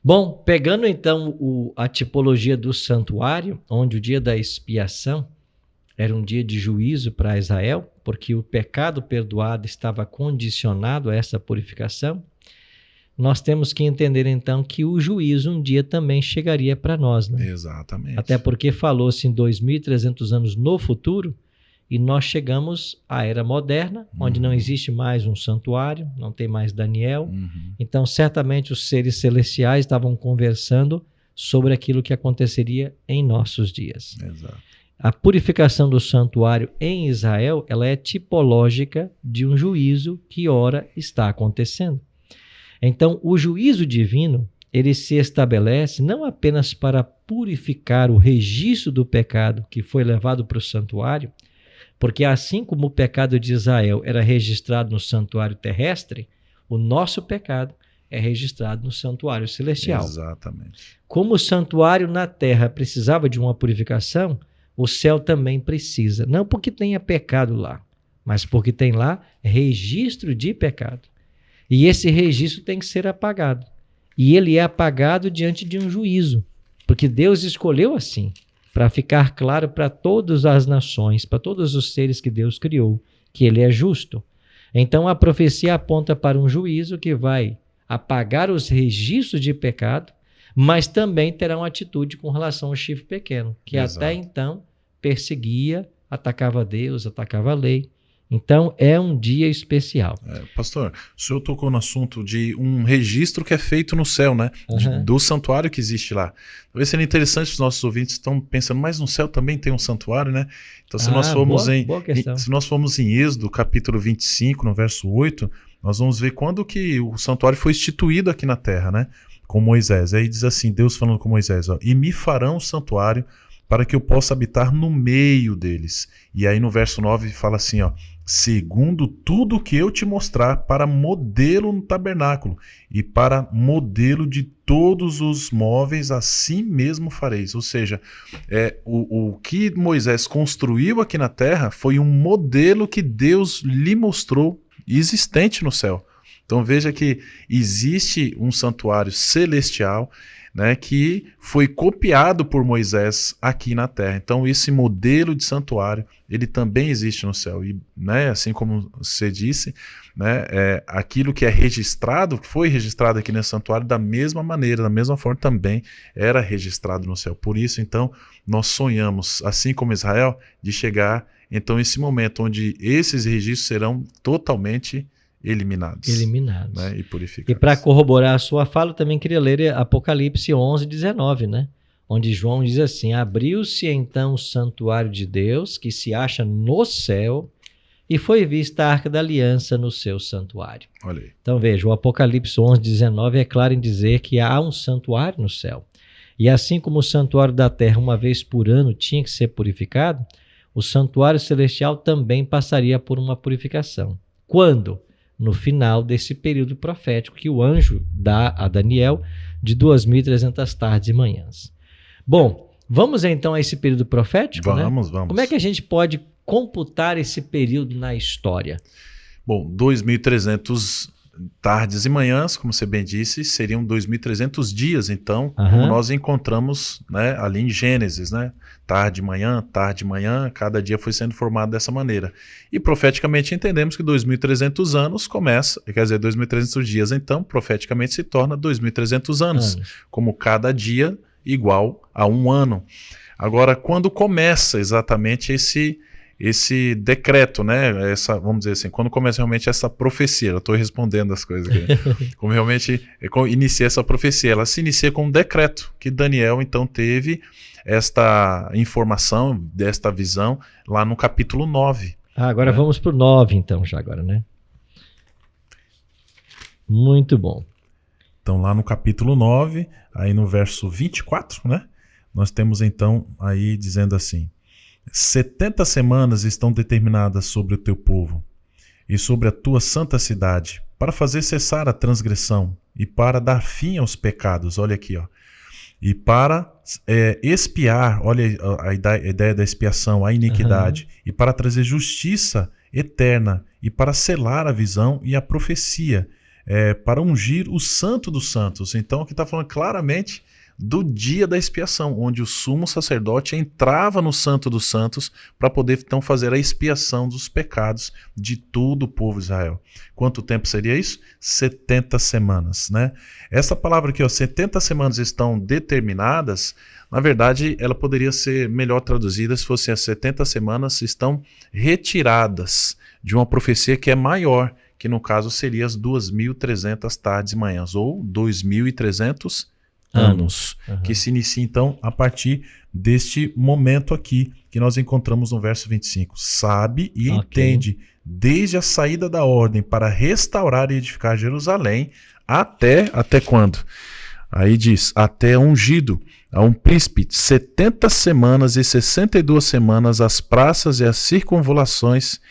Speaker 2: Bom, pegando então a tipologia do santuário, onde o dia da expiação era um dia de juízo para Israel, porque o pecado perdoado estava condicionado a essa purificação. Nós temos que entender então que o juízo um dia também chegaria para nós, né?
Speaker 3: Exatamente.
Speaker 2: Até porque falou-se em 2.300 anos no futuro e nós chegamos à era moderna, onde não existe mais um santuário, não tem mais Daniel. Então, certamente os seres celestiais estavam conversando sobre aquilo que aconteceria em nossos dias.
Speaker 3: Exato.
Speaker 2: A purificação do santuário em Israel, ela é tipológica de um juízo que ora está acontecendo. Então, o juízo divino, ele se estabelece não apenas para purificar o registro do pecado que foi levado para o santuário, porque assim como o pecado de Israel era registrado no santuário terrestre, o nosso pecado é registrado no santuário celestial.
Speaker 3: Exatamente.
Speaker 2: Como o santuário na terra precisava de uma purificação, o céu também precisa, não porque tenha pecado lá, mas porque tem lá registro de pecado. E esse registro tem que ser apagado. E ele é apagado diante de um juízo, porque Deus escolheu assim, para ficar claro para todas as nações, para todos os seres que Deus criou, que ele é justo. Então a profecia aponta para um juízo que vai apagar os registros de pecado, mas também terá uma atitude com relação ao chifre pequeno, que até então perseguia, atacava Deus, atacava a lei. Então, é um dia especial.
Speaker 3: Pastor, o senhor tocou no assunto de um registro que é feito no céu, né? Do santuário que existe lá. Talvez seria interessante os nossos ouvintes estão pensando, mas no céu também tem um santuário, né? Então, se nós formos em Êxodo, capítulo 25, no verso 8, nós vamos ver quando que o santuário foi instituído aqui na terra, né? Com Moisés. Aí diz assim, Deus falando com Moisés, ó, e me farão um santuário para que eu possa habitar no meio deles. E aí no verso 9 fala assim, ó, segundo tudo que eu te mostrar, para modelo no tabernáculo e para modelo de todos os móveis, assim mesmo fareis. Ou seja, o que Moisés construiu aqui na terra foi um modelo que Deus lhe mostrou existente no céu. Então veja que existe um santuário celestial, né, que foi copiado por Moisés aqui na terra. Então esse modelo de santuário, ele também existe no céu. E, né, assim como você disse, né, aquilo que é registrado, que foi registrado aqui nesse santuário, da mesma maneira, da mesma forma também era registrado no céu. Por isso, então, nós sonhamos, assim como Israel, de chegar, então, esse momento onde esses registros serão totalmente eliminados. Né, e purificados.
Speaker 2: E para corroborar a sua fala, eu também queria ler Apocalipse 11:19, né? Onde João diz assim, abriu-se então o santuário de Deus, que se acha no céu, e foi vista a Arca da Aliança no seu santuário.
Speaker 3: Olha aí.
Speaker 2: Então veja, o Apocalipse 11:19 é claro em dizer que há um santuário no céu. E assim como o santuário da terra uma vez por ano tinha que ser purificado, o santuário celestial também passaria por uma purificação. Quando? No final desse período profético que o anjo dá a Daniel de 2.300 tardes e manhãs. Bom, vamos então a esse período profético, né?
Speaker 3: Vamos.
Speaker 2: Como é que a gente pode computar esse período na história?
Speaker 3: Bom, 2.300 tardes e manhãs, como você bem disse, seriam 2.300 dias, então, como nós encontramos, né, ali em Gênesis, né? Tarde, manhã, cada dia foi sendo formado dessa maneira. E profeticamente entendemos que 2.300 anos começa, quer dizer, 2.300 dias, então, profeticamente se torna 2.300 anos, como cada dia igual a um ano. Agora, quando começa exatamente esse decreto, né? Vamos dizer assim, quando começa realmente essa profecia, eu estou respondendo as coisas aqui, como realmente inicia essa profecia, ela se inicia com um decreto, que Daniel então teve esta informação, desta visão, lá no capítulo 9.
Speaker 2: Agora vamos para o 9 então, já agora, né? Muito bom.
Speaker 3: Então lá no capítulo 9, aí no verso 24, né? Nós temos então aí dizendo assim: 70 semanas estão determinadas sobre o teu povo e sobre a tua santa cidade, para fazer cessar a transgressão e para dar fim aos pecados. Olha aqui, ó. E para expiar, olha a ideia da expiação, a iniquidade, e para trazer justiça eterna, e para selar a visão e a profecia, para ungir o santo dos santos. Então aqui está falando claramente do dia da expiação, onde o sumo sacerdote entrava no Santo dos Santos para poder então fazer a expiação dos pecados de todo o povo de Israel. Quanto tempo seria isso? 70 semanas, né? Essa palavra aqui, ó, 70 semanas estão determinadas, na verdade ela poderia ser melhor traduzida se fosse as 70 semanas estão retiradas de uma profecia que é maior, que no caso seria as 2.300 tardes e manhãs, ou 2.300 anos, que se inicia então a partir deste momento aqui que nós encontramos no verso 25. Sabe e entende, desde a saída da ordem para restaurar e edificar Jerusalém, até quando? Aí diz, até ungido a um príncipe, 70 semanas e 62 semanas as praças e as circunvalações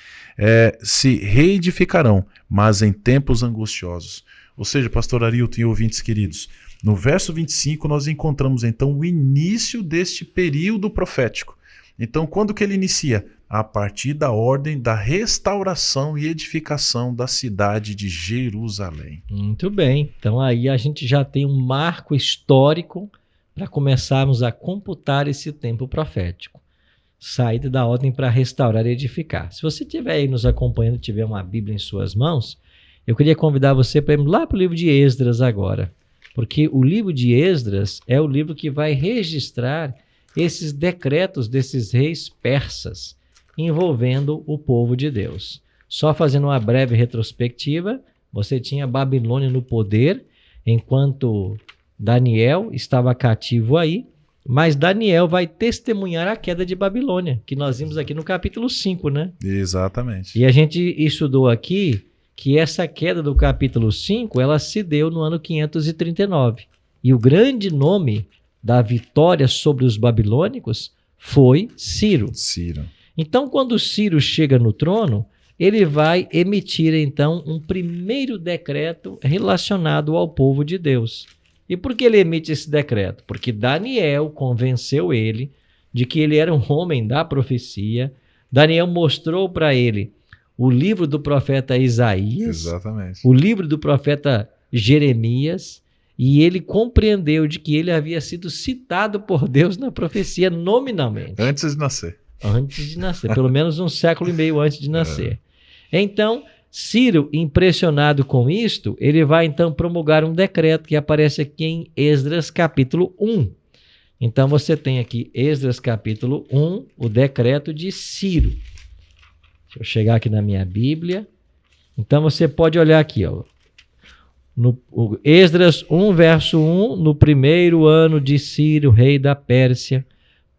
Speaker 3: se reedificarão, mas em tempos angustiosos. Ou seja, pastor Arilton e ouvintes queridos, no verso 25 nós encontramos então o início deste período profético. Então quando que ele inicia? A partir da ordem da restauração e edificação da cidade de Jerusalém.
Speaker 2: Muito bem, então aí a gente já tem um marco histórico para começarmos a computar esse tempo profético. Saída da ordem para restaurar e edificar. Se você estiver aí nos acompanhando, tiver uma Bíblia em suas mãos, eu queria convidar você para ir lá para o livro de Esdras agora. Porque o livro de Esdras é o livro que vai registrar esses decretos desses reis persas envolvendo o povo de Deus. Só fazendo uma breve retrospectiva, você tinha Babilônia no poder, enquanto Daniel estava cativo aí, mas Daniel vai testemunhar a queda de Babilônia, que nós vimos aqui no capítulo 5, né?
Speaker 3: Exatamente.
Speaker 2: E a gente estudou aqui que essa queda do capítulo 5, ela se deu no ano 539. E o grande nome da vitória sobre os babilônicos foi Ciro. Então, quando Ciro chega no trono, ele vai emitir, então, um primeiro decreto relacionado ao povo de Deus. E por que ele emite esse decreto? Porque Daniel convenceu ele de que ele era um homem da profecia. Daniel mostrou para ele o livro do profeta Isaías, o livro do profeta Jeremias, e ele compreendeu de que ele havia sido citado por Deus na profecia nominalmente.
Speaker 3: Antes de nascer.
Speaker 2: Antes de nascer, pelo menos 1,5 séculos antes de nascer. Então, Ciro, impressionado com isto, ele vai então promulgar um decreto que aparece aqui em Esdras capítulo 1. Então você tem aqui Esdras capítulo 1, o decreto de Ciro. Deixa eu chegar aqui na minha Bíblia. Então você pode olhar aqui, ó. No Esdras 1, verso 1, no primeiro ano de Ciro, rei da Pérsia,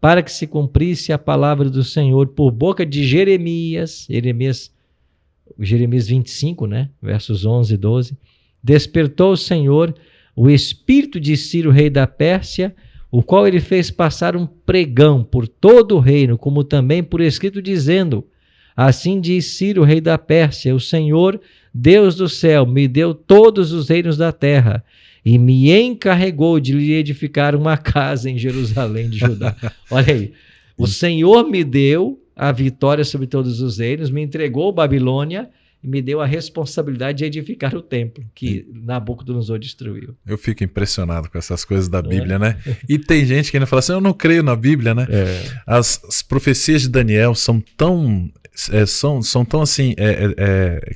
Speaker 2: para que se cumprisse a palavra do Senhor por boca de Jeremias Jeremias 25, né? Versos 11 e 12. Despertou o Senhor o espírito de Ciro, rei da Pérsia, o qual ele fez passar um pregão por todo o reino, como também por escrito, dizendo: assim diz Ciro, rei da Pérsia, o Senhor, Deus do céu, me deu todos os reinos da terra e me encarregou de lhe edificar uma casa em Jerusalém de Judá. Olha aí, o Senhor me deu a vitória sobre todos os reinos, me entregou Babilônia e me deu a responsabilidade de edificar o templo que Nabucodonosor destruiu.
Speaker 3: Eu fico impressionado com essas coisas da Bíblia, né? E tem gente que ainda fala assim, eu não creio na Bíblia, né? As profecias de Daniel são tão tão assim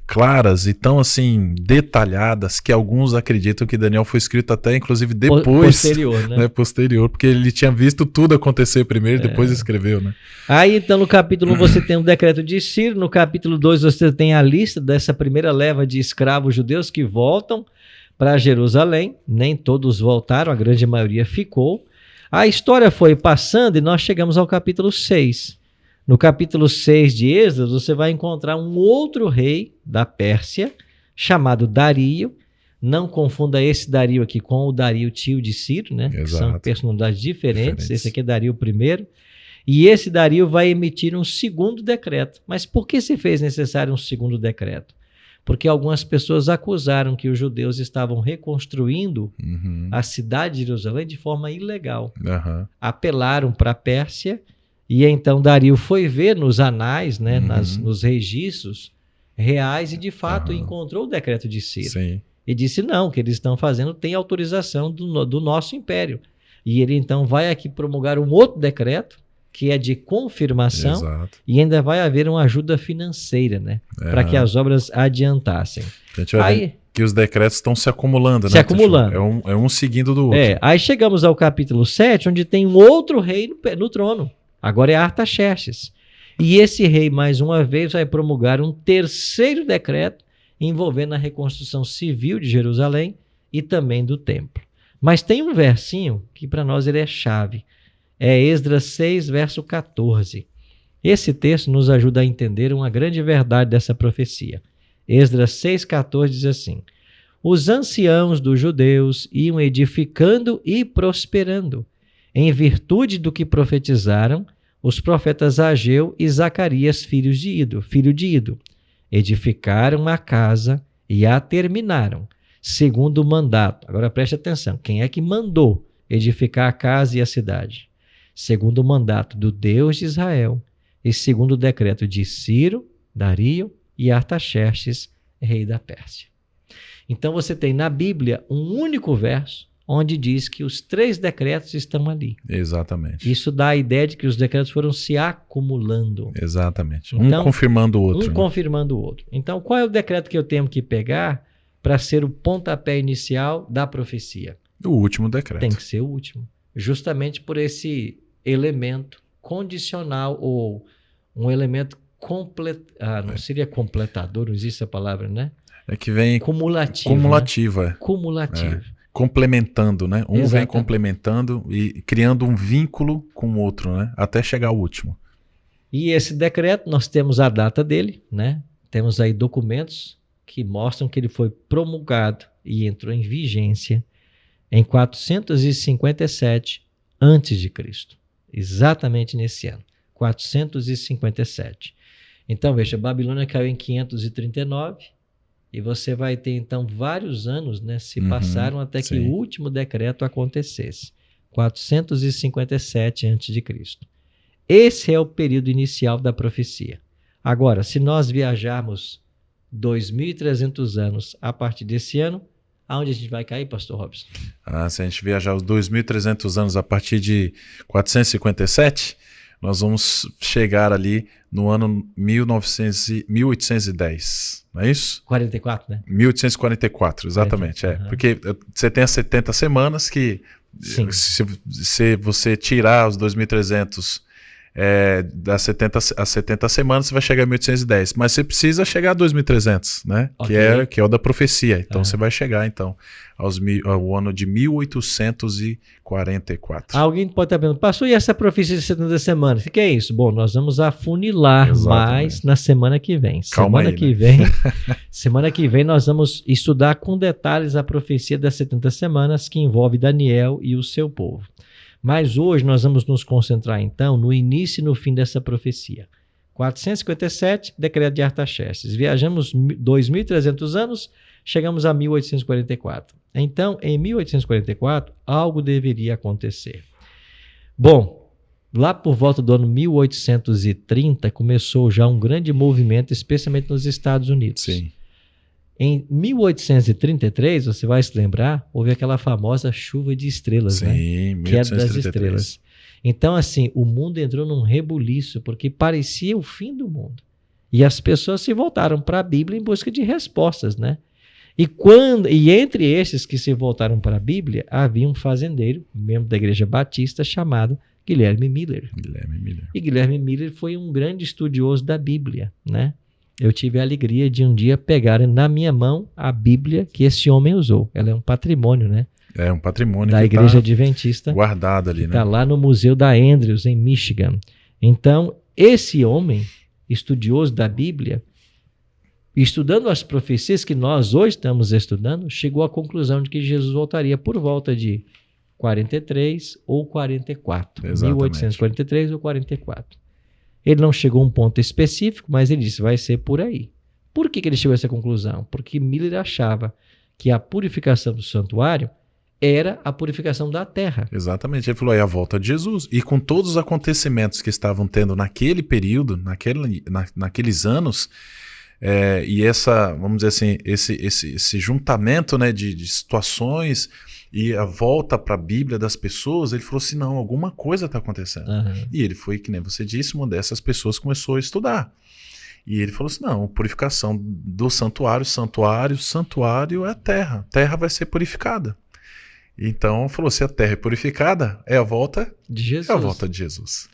Speaker 3: claras e tão assim detalhadas que alguns acreditam que Daniel foi escrito até inclusive depois,
Speaker 2: posterior, né?
Speaker 3: Posterior, porque ele tinha visto tudo acontecer primeiro e depois escreveu, né?
Speaker 2: Aí então no capítulo 1 você tem o decreto de Ciro, no capítulo 2 você tem a lista dessa primeira leva de escravos judeus que voltam para Jerusalém. Nem todos voltaram, a grande maioria ficou. A história foi passando e nós chegamos ao capítulo 6. No capítulo 6 de Esdras, você vai encontrar um outro rei da Pérsia, chamado Dario. Não confunda esse Dario aqui com o Dario, tio de Ciro, né? Que são personalidades diferentes. Esse aqui é Dario I. E esse Dario vai emitir um segundo decreto. Mas por que se fez necessário um segundo decreto? Porque algumas pessoas acusaram que os judeus estavam reconstruindo a cidade de Jerusalém de forma ilegal. Apelaram para a Pérsia. E então Dario foi ver nos anais, né, nos registros reais e de fato encontrou o decreto de Ciro.
Speaker 3: Sim.
Speaker 2: E disse não, o que eles estão fazendo tem autorização do nosso império. E ele então vai aqui promulgar um outro decreto que é de confirmação. Exato. E ainda vai haver uma ajuda financeira, né, para que as obras adiantassem.
Speaker 3: A gente vai ver que os decretos estão se acumulando, né?
Speaker 2: Se acumulando.
Speaker 3: É um seguindo do outro.
Speaker 2: Aí chegamos ao capítulo 7, onde tem um outro rei no trono. Agora é Artaxerxes. E esse rei, mais uma vez, vai promulgar um terceiro decreto envolvendo a reconstrução civil de Jerusalém e também do templo. Mas tem um versinho que para nós ele é chave. É Esdras 6, verso 14. Esse texto nos ajuda a entender uma grande verdade dessa profecia. Esdras 6, 14 diz assim: os anciãos dos judeus iam edificando e prosperando, em virtude do que profetizaram os profetas Ageu e Zacarias, filho de Ido. Edificaram a casa e a terminaram, segundo o mandato. Agora preste atenção, quem é que mandou edificar a casa e a cidade? Segundo o mandato do Deus de Israel e segundo o decreto de Ciro, Dario e Artaxerxes, rei da Pérsia. Então você tem na Bíblia um único verso onde diz que os 3 decretos estão ali.
Speaker 3: Exatamente.
Speaker 2: Isso dá a ideia de que os decretos foram se acumulando.
Speaker 3: Exatamente. Então, um confirmando o outro.
Speaker 2: Confirmando o outro. Então, qual é o decreto que eu tenho que pegar para ser o pontapé inicial da profecia?
Speaker 3: O último decreto.
Speaker 2: Tem que ser o último. Justamente por esse elemento condicional ou um elemento não seria completador, não existe a palavra, né?
Speaker 3: É que vem
Speaker 2: cumulativo.
Speaker 3: Né?
Speaker 2: Cumulativo.
Speaker 3: Complementando, né? Um
Speaker 2: Exatamente.
Speaker 3: Vem complementando e criando um vínculo com o outro, né? Até chegar ao último.
Speaker 2: E esse decreto, nós temos a data dele, né? Temos aí documentos que mostram que ele foi promulgado e entrou em vigência em 457 a.C. Exatamente nesse ano, 457. Então, veja, Babilônia caiu em 539 e você vai ter, então, vários anos, né, se passaram até que o último decreto acontecesse, 457 a.C. Esse é o período inicial da profecia. Agora, se nós viajarmos 2.300 anos a partir desse ano, aonde a gente vai cair, pastor Robson?
Speaker 3: Se a gente viajar os 2.300 anos a partir de 457, nós vamos chegar ali no ano 1810, não é isso?
Speaker 2: 44, né?
Speaker 3: 1844, exatamente. 44, Porque você tem as 70 semanas que, se você tirar os 2.300 das 70 semanas você vai chegar a 1810, mas você precisa chegar a 2300, né?
Speaker 2: Ok.
Speaker 3: Que é o da profecia. Então você vai chegar então ao ano de 1844.
Speaker 2: Alguém pode estar perguntando, pastor, e essa profecia de 70 semanas? O que é isso? Bom, nós vamos afunilar mais na semana que vem.
Speaker 3: Calma
Speaker 2: semana
Speaker 3: aí,
Speaker 2: que vem, semana que vem nós vamos estudar com detalhes a profecia das 70 semanas que envolve Daniel e o seu povo. Mas hoje nós vamos nos concentrar, então, no início e no fim dessa profecia. 457, decreto de Artaxerxes. Viajamos 2.300 anos, chegamos a 1844. Então, em 1844, algo deveria acontecer. Bom, lá por volta do ano 1830, começou já um grande movimento, especialmente nos Estados Unidos.
Speaker 3: Sim.
Speaker 2: Em 1833, você vai se lembrar, houve aquela famosa chuva de estrelas, né?
Speaker 3: Sim,
Speaker 2: Queda das
Speaker 3: 1833.
Speaker 2: estrelas. Então, assim, o mundo entrou num rebuliço, porque parecia o fim do mundo. E as pessoas se voltaram para a Bíblia em busca de respostas, né? E entre esses que se voltaram para a Bíblia, havia um fazendeiro, membro da Igreja Batista, chamado Guilherme Miller. E Guilherme Miller foi um grande estudioso da Bíblia, né? Eu tive a alegria de um dia pegar na minha mão a Bíblia que esse homem usou. Ela é um patrimônio, né?
Speaker 3: É um patrimônio
Speaker 2: da Igreja Adventista.
Speaker 3: Guardado ali, né?
Speaker 2: Está lá no Museu da Andrews, em Michigan. Então, esse homem, estudioso da Bíblia, estudando as profecias que nós hoje estamos estudando, chegou à conclusão de que Jesus voltaria por volta de 43 ou 44.
Speaker 3: Exatamente.
Speaker 2: 1843 ou 44. Ele não chegou a um ponto específico, mas ele disse, vai ser por aí. Por que ele chegou a essa conclusão? Porque Miller achava que a purificação do santuário era a purificação da terra.
Speaker 3: Exatamente. Ele falou, é a volta de Jesus. E com todos os acontecimentos que estavam tendo naquele período, naqueles anos, e essa, vamos dizer assim, esse juntamento, né, de situações e a volta para a Bíblia das pessoas, ele falou assim, não, alguma coisa está acontecendo.
Speaker 2: Uhum.
Speaker 3: E ele foi, que nem você disse, uma dessas pessoas começou a estudar. E ele falou assim, não, purificação do santuário é a terra vai ser purificada. Então falou, se a terra é purificada, é a volta
Speaker 2: de Jesus.
Speaker 3: É a volta de Jesus.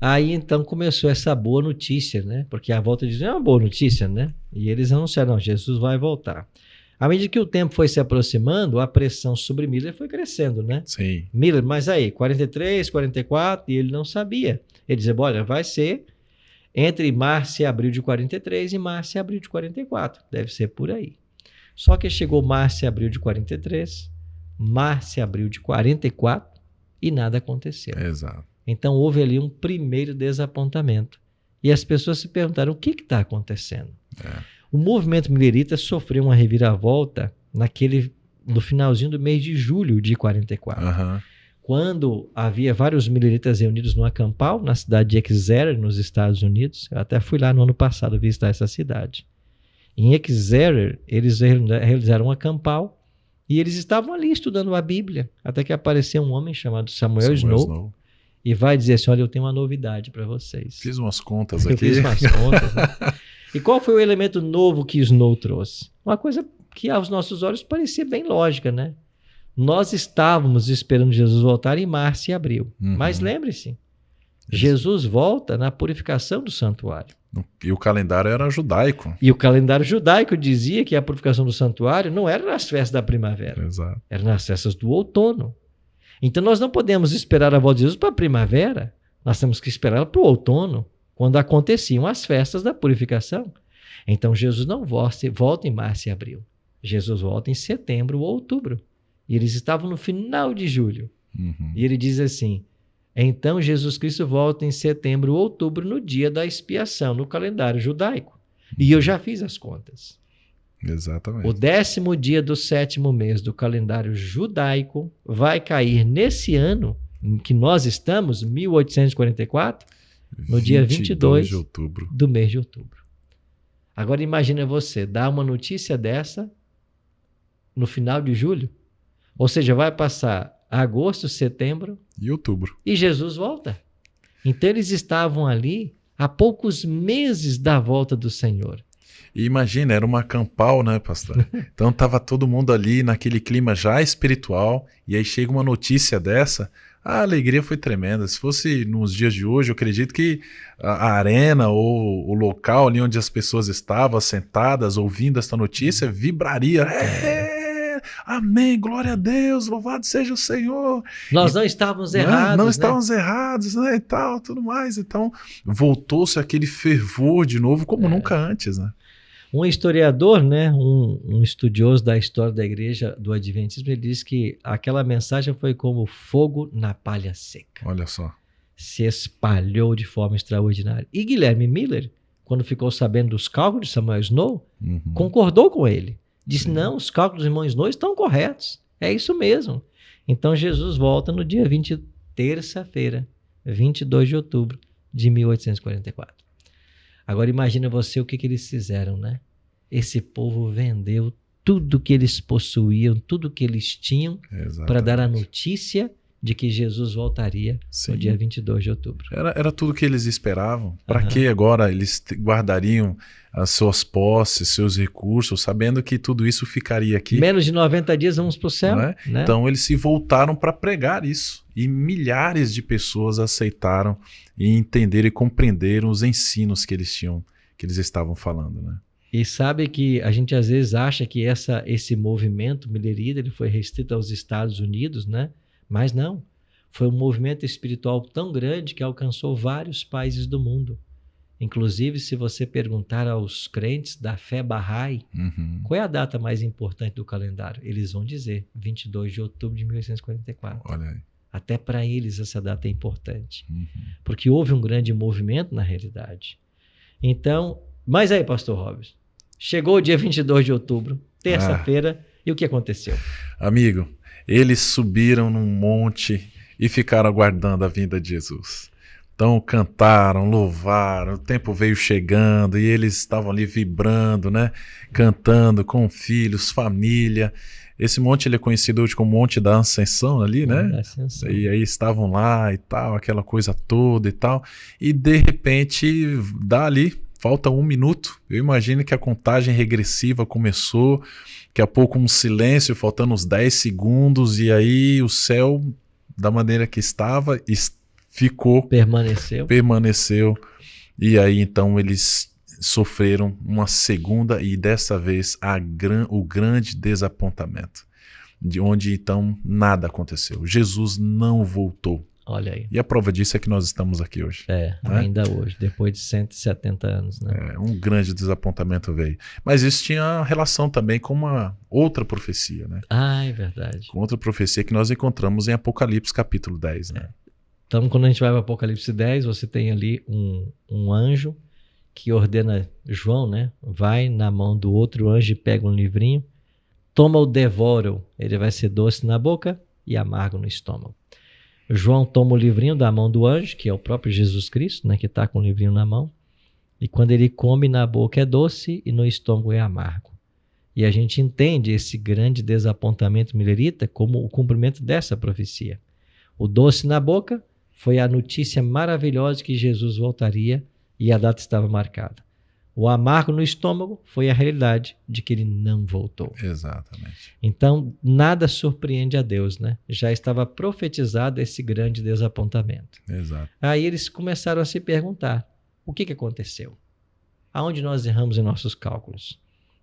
Speaker 2: Aí então começou essa boa notícia, né? Porque a volta de Jesus é uma boa notícia, né? E eles anunciaram, não, Jesus vai voltar. À medida que o tempo foi se aproximando, a pressão sobre Miller foi crescendo, né?
Speaker 3: Sim.
Speaker 2: Miller, mas aí, 43, 44, e ele não sabia. Ele dizia, olha, vai ser entre março e abril de 43 e março e abril de 44. Deve ser por aí. Só que chegou março e abril de 43, março e abril de 44 e nada aconteceu.
Speaker 3: Exato.
Speaker 2: Então houve ali um primeiro desapontamento. E as pessoas se perguntaram, o que está acontecendo? O movimento millerita sofreu uma reviravolta no finalzinho do mês de julho de 44.
Speaker 3: Uhum.
Speaker 2: Quando havia vários milleritas reunidos no acampal, na cidade de Exeter, nos Estados Unidos. Eu até fui lá no ano passado visitar essa cidade. Em Exeter, eles realizaram um acampal e eles estavam ali estudando a Bíblia, até que apareceu um homem chamado Samuel Snow e vai dizer assim, olha, eu tenho uma novidade para vocês.
Speaker 3: Fiz umas contas aqui.
Speaker 2: Eu fiz umas contas, né? E qual foi o elemento novo que Snow trouxe? Uma coisa que aos nossos olhos parecia bem lógica, né? Nós estávamos esperando Jesus voltar em março e abril.
Speaker 3: Uhum.
Speaker 2: Mas lembre-se, Jesus volta na purificação do santuário.
Speaker 3: E o calendário era judaico.
Speaker 2: E o calendário judaico dizia que a purificação do santuário não era nas festas da primavera.
Speaker 3: Exato.
Speaker 2: Era nas festas do outono. Então nós não podemos esperar a volta de Jesus para a primavera. Nós temos que esperar para o outono, quando aconteciam as festas da purificação. Então Jesus não volta em março e abril. Jesus volta em setembro ou outubro. E eles estavam no final de julho.
Speaker 3: Uhum.
Speaker 2: E ele diz assim, então Jesus Cristo volta em setembro ou outubro no dia da expiação, no calendário judaico. E eu já fiz as contas.
Speaker 3: Exatamente.
Speaker 2: O 10º dia do 7º mês do calendário judaico vai cair nesse ano que nós estamos, 1844, no dia 22
Speaker 3: de outubro.
Speaker 2: do mês de outubro. Agora imagina você dar uma notícia dessa no final de julho, ou seja, vai passar agosto, setembro
Speaker 3: e outubro.
Speaker 2: E Jesus volta. Então eles estavam ali há poucos meses da volta do Senhor.
Speaker 3: E imagina, era uma campal, né, pastor? Então estava todo mundo ali naquele clima já espiritual, e aí chega uma notícia dessa, A alegria foi tremenda. Se fosse nos dias de hoje, eu acredito que a arena ou o local ali onde as pessoas estavam sentadas ouvindo esta notícia vibraria. Amém, glória a Deus, louvado seja o Senhor.
Speaker 2: Nós não estávamos errados.
Speaker 3: Não estávamos errados, né? E tal, tudo mais. Então, voltou-se aquele fervor de novo, como nunca antes, né?
Speaker 2: Um historiador, né, um estudioso da história da igreja do Adventismo, ele diz que aquela mensagem foi como fogo na palha seca.
Speaker 3: Olha só.
Speaker 2: Se espalhou de forma extraordinária. E Guilherme Miller, quando ficou sabendo dos cálculos de Samuel Snow, concordou com ele. Disse, não, os cálculos do irmão Snow estão corretos. É isso mesmo. Então Jesus volta no dia terça-feira, 22 de outubro de 1844. Agora imagina você o que eles fizeram, né? Esse povo vendeu tudo que eles possuíam, tudo que eles tinham, para dar a notícia de que Jesus voltaria no dia 22 de outubro.
Speaker 3: Era tudo que eles esperavam. Para que agora eles guardariam as suas posses, seus recursos, sabendo que tudo isso ficaria aqui?
Speaker 2: Menos de 90 dias vamos para o céu.
Speaker 3: Né? Então eles se voltaram para pregar isso. E milhares de pessoas aceitaram e entenderam e compreenderam os ensinos que eles tinham, que eles estavam falando, né?
Speaker 2: E sabe que a gente às vezes acha que esse movimento millerita ele foi restrito aos Estados Unidos, né? Mas não. Foi um movimento espiritual tão grande que alcançou vários países do mundo. Inclusive, se você perguntar aos crentes da fé Bahá'í, qual é a data mais importante do calendário? Eles vão dizer 22 de outubro de 1844.
Speaker 3: Olha aí.
Speaker 2: Até para eles essa data é importante. Porque houve um grande movimento na realidade. Então, mas aí, pastor Robson, chegou o dia 22 de outubro, terça-feira, e o que aconteceu?
Speaker 3: Amigo, eles subiram num monte e ficaram aguardando a vinda de Jesus. Então cantaram, louvaram, o tempo veio chegando e eles estavam ali vibrando, né? Cantando com filhos, família. Esse monte ele é conhecido hoje como Monte da Ascensão ali, né?
Speaker 2: Ascensão.
Speaker 3: E aí estavam lá e tal, aquela coisa toda e tal. E de repente dá ali, falta 1 minuto. Eu imagino que a contagem regressiva começou, daqui a pouco um silêncio, faltando uns 10 segundos, e aí o céu, da maneira que estava, permaneceu. E aí então eles sofreram uma segunda e dessa vez o grande desapontamento, de onde então nada aconteceu. Jesus não voltou.
Speaker 2: Olha aí.
Speaker 3: E a prova disso é que nós estamos aqui hoje.
Speaker 2: Ainda hoje, depois de 170 anos. Né?
Speaker 3: Um grande desapontamento veio. Mas isso tinha relação também com uma outra profecia, né?
Speaker 2: É verdade.
Speaker 3: Com outra profecia que nós encontramos em Apocalipse capítulo 10, né?
Speaker 2: Então, quando a gente vai para Apocalipse 10, você tem ali um anjo que ordena João, né? Vai na mão do outro anjo e pega um livrinho, toma-o, devora-o. Ele vai ser doce na boca e amargo no estômago. João toma o livrinho da mão do anjo, que é o próprio Jesus Cristo, né? Que está com o livrinho na mão. E quando ele come, na boca é doce e no estômago é amargo. E a gente entende esse grande desapontamento millerita como o cumprimento dessa profecia. O doce na boca foi a notícia maravilhosa que Jesus voltaria e a data estava marcada. O amargo no estômago foi a realidade de que ele não voltou.
Speaker 3: Exatamente.
Speaker 2: Então, nada surpreende a Deus, né? Já estava profetizado esse grande desapontamento.
Speaker 3: Exato.
Speaker 2: Aí eles começaram a se perguntar, o que aconteceu? Aonde nós erramos em nossos cálculos?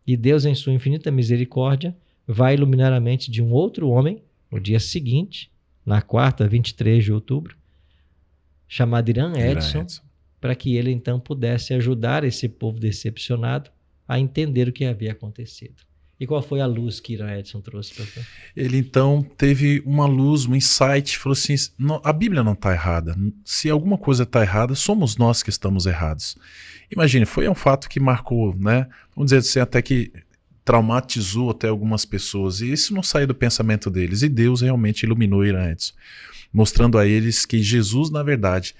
Speaker 2: E Deus, em sua infinita misericórdia, vai iluminar a mente de um outro homem, no dia seguinte, na quarta, 23 de outubro, chamado Irã Edson, para que ele então pudesse ajudar esse povo decepcionado a entender o que havia acontecido. E qual foi a luz que Irã Edson trouxe para você?
Speaker 3: Ele então teve uma luz, um insight, falou assim, a Bíblia não está errada. Se alguma coisa está errada, somos nós que estamos errados. Imagine, foi um fato que marcou, né? Vamos dizer assim, até que traumatizou até algumas pessoas. E isso não saiu do pensamento deles. E Deus realmente iluminou Irã Edson, mostrando a eles que Jesus, na verdade,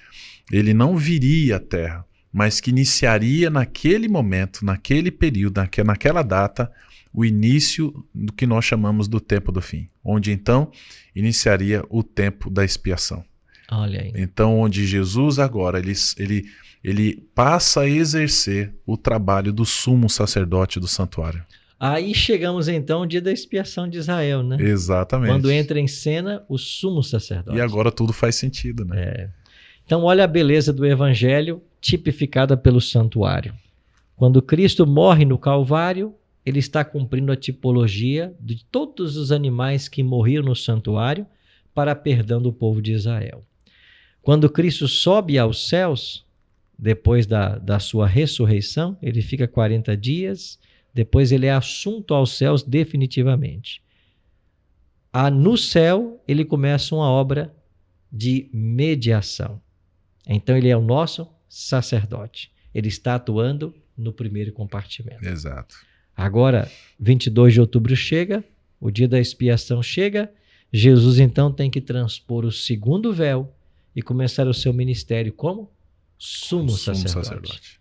Speaker 3: ele não viria à Terra, mas que iniciaria naquele momento, naquele período, naquela data, o início do que nós chamamos do tempo do fim, onde então iniciaria o tempo da expiação.
Speaker 2: Olha aí.
Speaker 3: Então, onde Jesus agora, ele passa a exercer o trabalho do sumo sacerdote do santuário.
Speaker 2: Aí chegamos então ao dia da expiação de Israel, né?
Speaker 3: Exatamente.
Speaker 2: Quando entra em cena o sumo sacerdote.
Speaker 3: E agora tudo faz sentido, né?
Speaker 2: Então olha a beleza do evangelho tipificada pelo santuário. Quando Cristo morre no Calvário, ele está cumprindo a tipologia de todos os animais que morriam no santuário para perdão do povo de Israel. Quando Cristo sobe aos céus, depois da sua ressurreição, ele fica 40 dias, depois ele é assunto aos céus definitivamente. No céu, ele começa uma obra de mediação. Então ele é o nosso sacerdote. Ele está atuando no primeiro compartimento.
Speaker 3: Exato.
Speaker 2: Agora, 22 de outubro chega, o dia da expiação chega, Jesus então tem que transpor o segundo véu e começar o seu ministério como sumo sacerdote.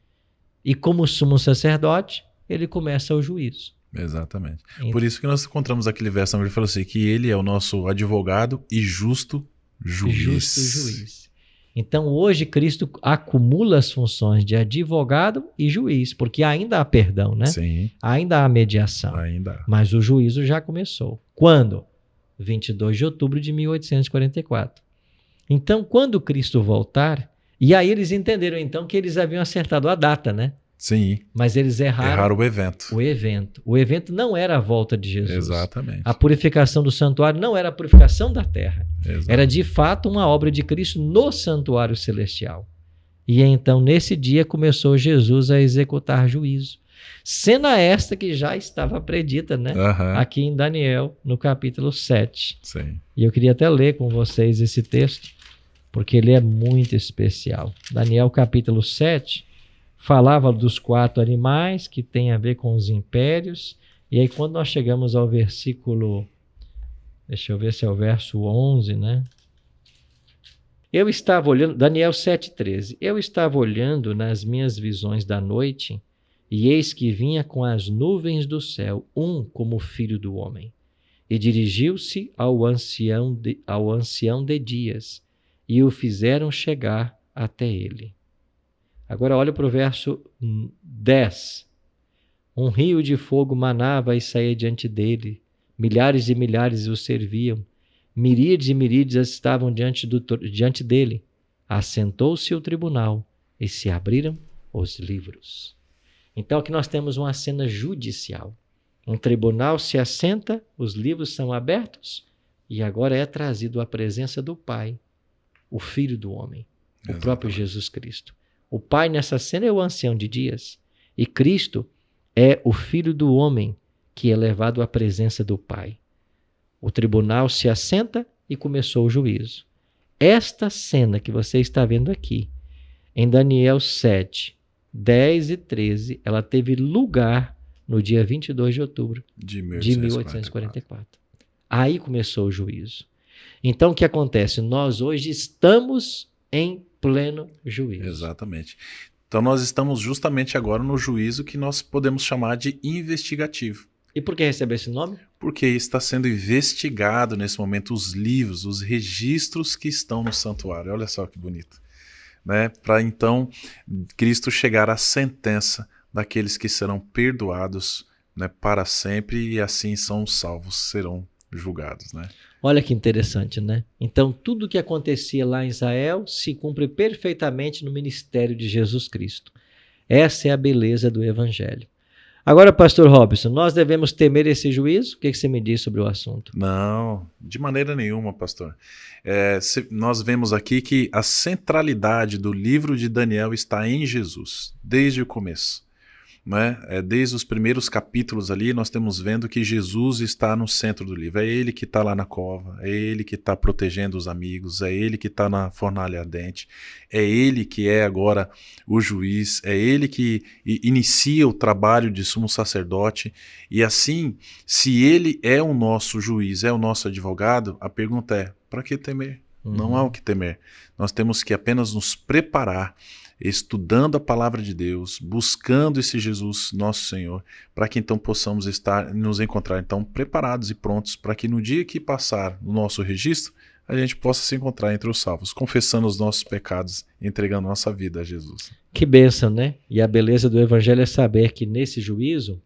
Speaker 2: E como sumo sacerdote, ele começa o juízo.
Speaker 3: Exatamente.
Speaker 2: Então,
Speaker 3: por isso que nós encontramos aquele verso onde ele falou assim, que ele é o nosso advogado e justo juiz.
Speaker 2: Então hoje Cristo acumula as funções de advogado e juiz, porque ainda há perdão, né?
Speaker 3: Sim.
Speaker 2: Ainda há mediação.
Speaker 3: Ainda há.
Speaker 2: Mas o juízo já começou. Quando? 22 de outubro de 1844. Então, quando Cristo voltar, e aí eles entenderam então que eles haviam acertado a data, né?
Speaker 3: Sim.
Speaker 2: Mas eles erraram
Speaker 3: o evento.
Speaker 2: O evento não era a volta de Jesus.
Speaker 3: Exatamente.
Speaker 2: A purificação do santuário não era a purificação da terra.
Speaker 3: Exatamente.
Speaker 2: Era de fato uma obra de Cristo no santuário celestial. E então, nesse dia, começou Jesus a executar juízo. Cena esta que já estava predita, né? Aqui em Daniel, no capítulo 7.
Speaker 3: Sim.
Speaker 2: E eu queria até ler com vocês esse texto, porque ele é muito especial. Daniel, capítulo 7, falava dos 4 animais que tem a ver com os impérios. E aí, quando nós chegamos ao versículo... Deixa eu ver se é o verso 11, né? Eu estava olhando... Daniel 7,13. Eu estava olhando nas minhas visões da noite, e eis que vinha com as nuvens do céu, como filho do homem. E dirigiu-se ao ancião de dias, e o fizeram chegar até ele. Agora olha para o verso 10. Um rio de fogo manava e saía diante dele. Milhares e milhares o serviam. Miríades e miríades estavam diante dele. Assentou-se o tribunal e se abriram os livros. Então aqui nós temos uma cena judicial. Um tribunal se assenta, os livros são abertos e agora é trazido à presença do Pai, o Filho do Homem, o próprio Jesus Cristo. O Pai nessa cena é o ancião de dias e Cristo é o Filho do Homem que é levado à presença do Pai. O tribunal se assenta e começou o juízo. Esta cena que você está vendo aqui, em Daniel 7, 10 e 13, ela teve lugar no dia 22 de outubro de 1844. Aí começou o juízo. Então, o que acontece? Nós hoje estamos em pleno juízo.
Speaker 3: Exatamente. Então, nós estamos justamente agora no juízo que nós podemos chamar de investigativo.
Speaker 2: E por que recebeu esse nome?
Speaker 3: Porque está sendo investigado nesse momento os livros, os registros que estão no santuário. Olha só que bonito. Né? Para então Cristo chegar à sentença daqueles que serão perdoados, né, para sempre e assim são salvos, serão julgados. Né?
Speaker 2: Olha que interessante, né? Então tudo o que acontecia lá em Israel se cumpre perfeitamente no ministério de Jesus Cristo. Essa é a beleza do Evangelho. Agora, pastor Robson, nós devemos temer esse juízo? O que você me diz sobre o assunto?
Speaker 3: Não, de maneira nenhuma, pastor. Nós vemos aqui que a centralidade do livro de Daniel está em Jesus, desde o começo. Né? Desde os primeiros capítulos ali, nós temos vendo que Jesus está no centro do livro. É ele que está lá na cova, é ele que está protegendo os amigos, é ele que está na fornalha ardente, é ele que é agora o juiz, é ele que inicia o trabalho de sumo sacerdote. E assim, se ele é o nosso juiz, é o nosso advogado, a pergunta é, para que temer? Não há o que temer. Nós temos que apenas nos preparar, estudando a palavra de Deus, buscando esse Jesus, nosso Senhor, para que então possamos nos encontrar então preparados e prontos para que no dia que passar o nosso registro, a gente possa se encontrar entre os salvos, confessando os nossos pecados e entregando nossa vida a Jesus.
Speaker 2: Que bênção, né? E a beleza do Evangelho é saber que nesse juízo,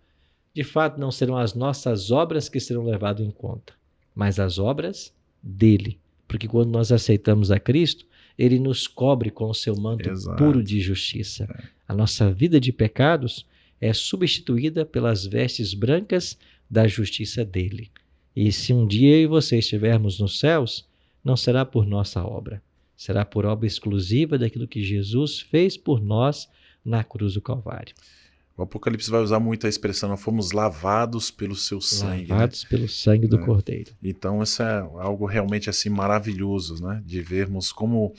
Speaker 2: de fato não serão as nossas obras que serão levadas em conta, mas as obras dele. Porque quando nós aceitamos a Cristo, ele nos cobre com o seu manto puro de justiça. A nossa vida de pecados é substituída pelas vestes brancas da justiça dele. E se um dia eu e você estivermos nos céus, não será por nossa obra, será por obra exclusiva daquilo que Jesus fez por nós na cruz do Calvário.
Speaker 3: O Apocalipse vai usar muito a expressão, nós fomos lavados pelo seu sangue.
Speaker 2: Lavados, né? Pelo sangue do Cordeiro.
Speaker 3: Então isso é algo realmente assim maravilhoso, né? De vermos como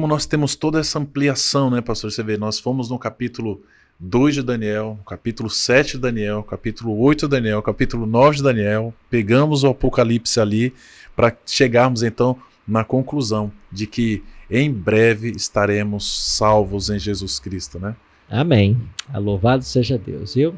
Speaker 3: nós temos toda essa ampliação, né, pastor? Você vê, nós fomos no capítulo 2 de Daniel, no capítulo 7 de Daniel, capítulo 8 de Daniel, capítulo 9 de Daniel, pegamos o Apocalipse ali para chegarmos então na conclusão de que em breve estaremos salvos em Jesus Cristo, né?
Speaker 2: Amém. Louvado seja Deus, viu?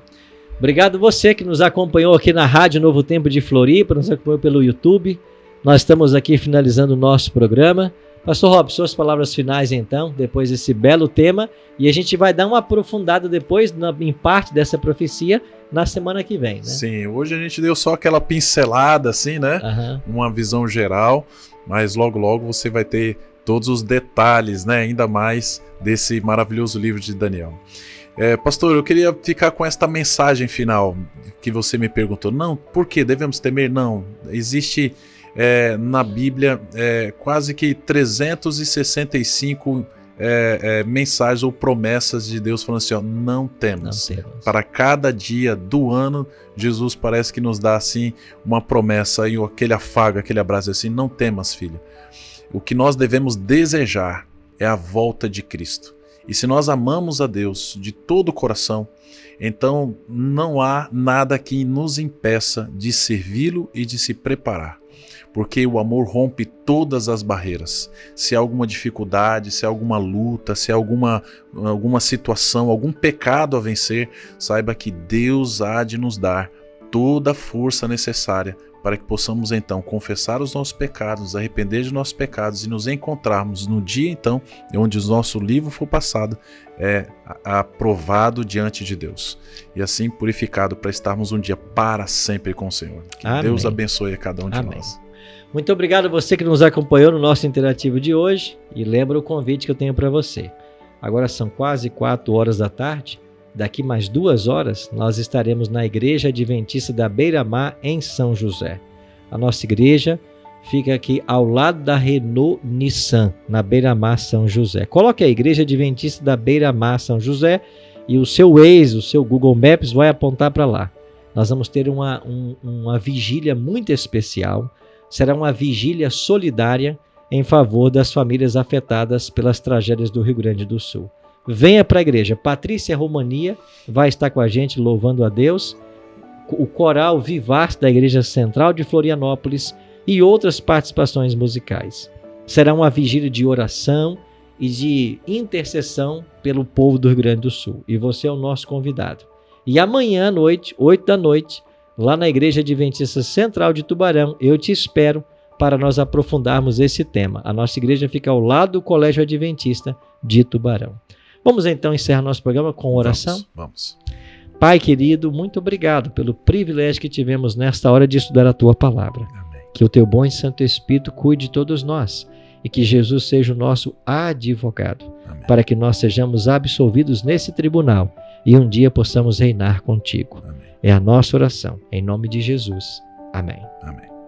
Speaker 2: Obrigado você que nos acompanhou aqui na Rádio Novo Tempo de Floripa, nos acompanhou pelo YouTube. Nós estamos aqui finalizando o nosso programa. Pastor Rob, suas palavras finais então, depois desse belo tema, e a gente vai dar uma aprofundada depois em parte dessa profecia na semana que vem, né?
Speaker 3: Sim, hoje a gente deu só aquela pincelada assim, né? Uma visão geral, mas logo logo você vai ter todos os detalhes, né? Ainda mais desse maravilhoso livro de Daniel. Pastor, eu queria ficar com esta mensagem final que você me perguntou. Não, por que devemos temer? Não, existe na Bíblia quase que 365 mensagens ou promessas de Deus falando assim, ó, não temas. Para cada dia do ano, Jesus parece que nos dá assim uma promessa, e aquele afago, aquele abraço assim, não temas, filho. O que nós devemos desejar é a volta de Cristo. E se nós amamos a Deus de todo o coração, então não há nada que nos impeça de servi-lo e de se preparar. Porque o amor rompe todas as barreiras. Se há alguma dificuldade, se há alguma luta, se há alguma situação, algum pecado a vencer, saiba que Deus há de nos dar toda a força necessária para que possamos então confessar os nossos pecados, nos arrepender de nossos pecados e nos encontrarmos no dia então onde o nosso livro for passado aprovado diante de Deus e assim purificado para estarmos um dia para sempre com o Senhor. Que Deus abençoe a cada um de nós.
Speaker 2: Muito obrigado a você que nos acompanhou no nosso interativo de hoje e lembra o convite que eu tenho para você. Agora são quase 4 horas da tarde. Daqui mais 2 horas, nós estaremos na Igreja Adventista da Beira-Mar, em São José. A nossa igreja fica aqui ao lado da Renault Nissan, na Beira-Mar, São José. Coloque a Igreja Adventista da Beira-Mar, São José, e o seu Waze, o seu Google Maps vai apontar para lá. Nós vamos ter uma vigília muito especial. Será uma vigília solidária em favor das famílias afetadas pelas tragédias do Rio Grande do Sul. Venha para a igreja. Patrícia Romania vai estar com a gente louvando a Deus, o coral Vivace da Igreja Central de Florianópolis e outras participações musicais. Será uma vigília de oração e de intercessão pelo povo do Rio Grande do Sul. E você é o nosso convidado. E amanhã à noite, 8 da noite, lá na Igreja Adventista Central de Tubarão, eu te espero para nós aprofundarmos esse tema. A nossa igreja fica ao lado do Colégio Adventista de Tubarão. Vamos então encerrar nosso programa com oração?
Speaker 3: Vamos.
Speaker 2: Pai querido, muito obrigado pelo privilégio que tivemos nesta hora de estudar a Tua Palavra.
Speaker 3: Amém.
Speaker 2: Que o Teu bom e Santo Espírito cuide de todos nós e que Jesus seja o nosso advogado.
Speaker 3: Amém.
Speaker 2: Para que nós sejamos absolvidos nesse tribunal e um dia possamos reinar contigo.
Speaker 3: Amém.
Speaker 2: É a nossa oração, em nome de Jesus. Amém.
Speaker 3: Amém.